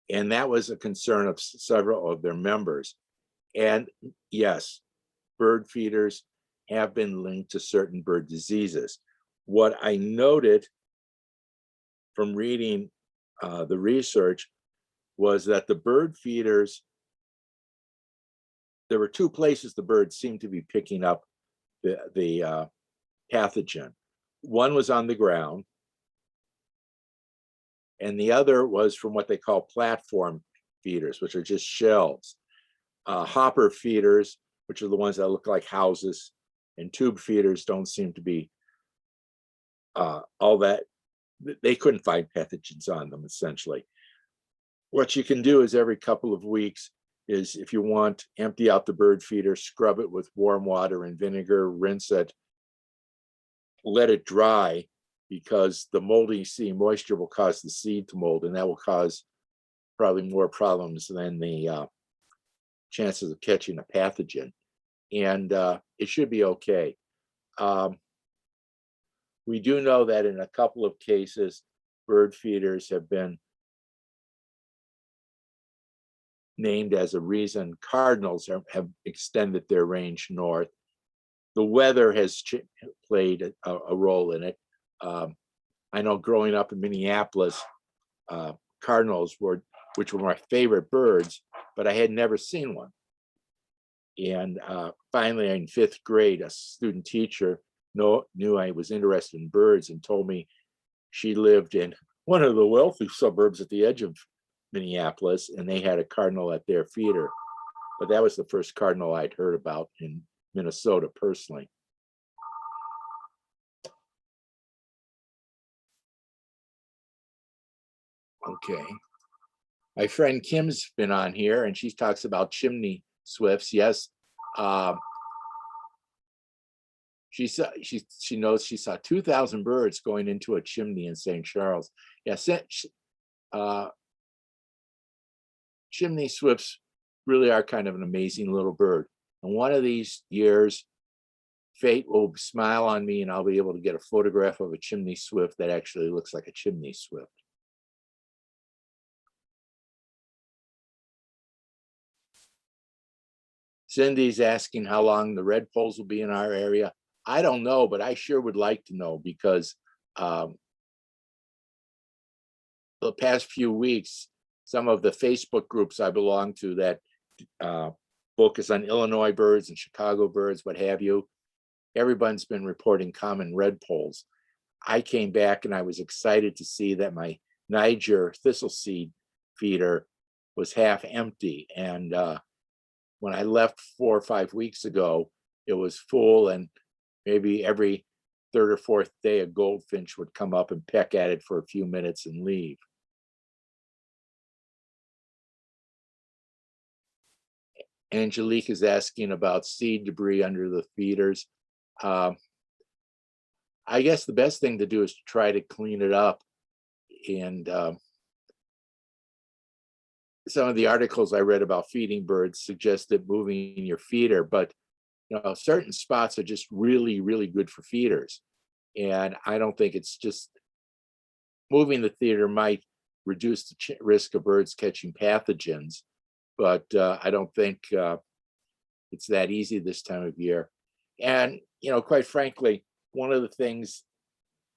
Speaker 1: And that was a concern of several of their members. And yes, bird feeders have been linked to certain bird diseases. What I noted from reading the research was that the bird feeders, there were two places the birds seemed to be picking up the pathogen. One was on the ground, and the other was from what they call platform feeders, which are just shelves. Hopper feeders, which are the ones that look like houses, and tube feeders don't seem to be all that. They couldn't find pathogens on them, essentially. What you can do is every couple of weeks is, if you want, empty out the bird feeder, scrub it with warm water and vinegar, rinse it, let it dry, because the moldy seed moisture will cause the seed to mold, and that will cause probably more problems than the chances of catching a pathogen. And it should be okay. We do know that in a couple of cases, bird feeders have been named as a reason cardinals have extended their range north. The weather has played a role in it. I know growing up in Minneapolis, cardinals which were my favorite birds, but I had never seen one. And finally, in 5th grade, a student teacher knew I was interested in birds and told me she lived in one of the wealthy suburbs at the edge of Minneapolis, and they had a cardinal at their feeder. But that was the first cardinal I'd heard about in Minnesota personally. Okay. My friend Kim's been on here, and she talks about chimney swifts. Yes. She knows she saw 2,000 birds going into a chimney in St. Charles. Yes, chimney swifts really are kind of an amazing little bird. And one of these years, fate will smile on me and I'll be able to get a photograph of a chimney swift that actually looks like a chimney swift. Cindy's asking how long the redpolls will be in our area. I don't know, but I sure would like to know, because the past few weeks, some of the Facebook groups I belong to that focus on Illinois birds and Chicago birds, what have you, everyone's been reporting common redpolls. I came back and I was excited to see that my Niger thistle seed feeder was half empty. And when I left 4 or 5 weeks ago, it was full, and maybe every 3rd or 4th day, a goldfinch would come up and peck at it for a few minutes and leave. Angelique is asking about seed debris under the feeders. I guess the best thing to do is to try to clean it up. And some of the articles I read about feeding birds suggested moving your feeder, but certain spots are just really, really good for feeders. And I don't think it's just moving the feeder might reduce the risk of birds catching pathogens, but I don't think it's that easy this time of year. And, quite frankly, one of the things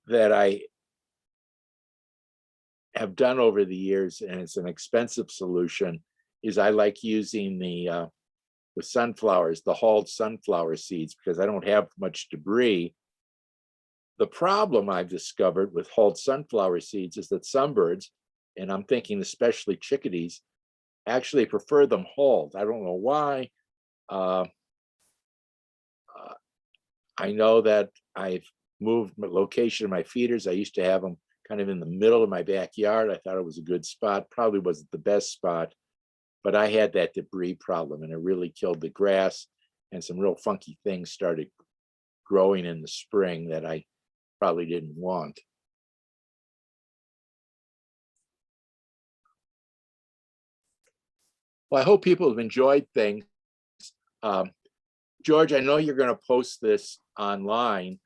Speaker 1: that I have done over the years, and it's an expensive solution, is I like using the sunflowers, the hulled sunflower seeds, because I don't have much debris. The problem I've discovered with hulled sunflower seeds is that some birds, and I'm thinking especially chickadees, actually prefer them hulled. I don't know why. I know that I've moved my location of my feeders. I used to have them kind of in the middle of my backyard. I thought it was a good spot. Probably wasn't the best spot, but I had that debris problem, and it really killed the grass and some real funky things started growing in the spring that I probably didn't want. Well, I hope people have enjoyed things. George, I know you're going to post this online.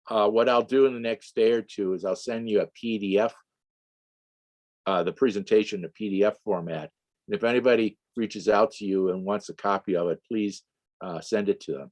Speaker 1: What I'll do in the next day or two is I'll send you a PDF, the presentation in PDF format. And if anybody reaches out to you and wants a copy of it, please send it to them.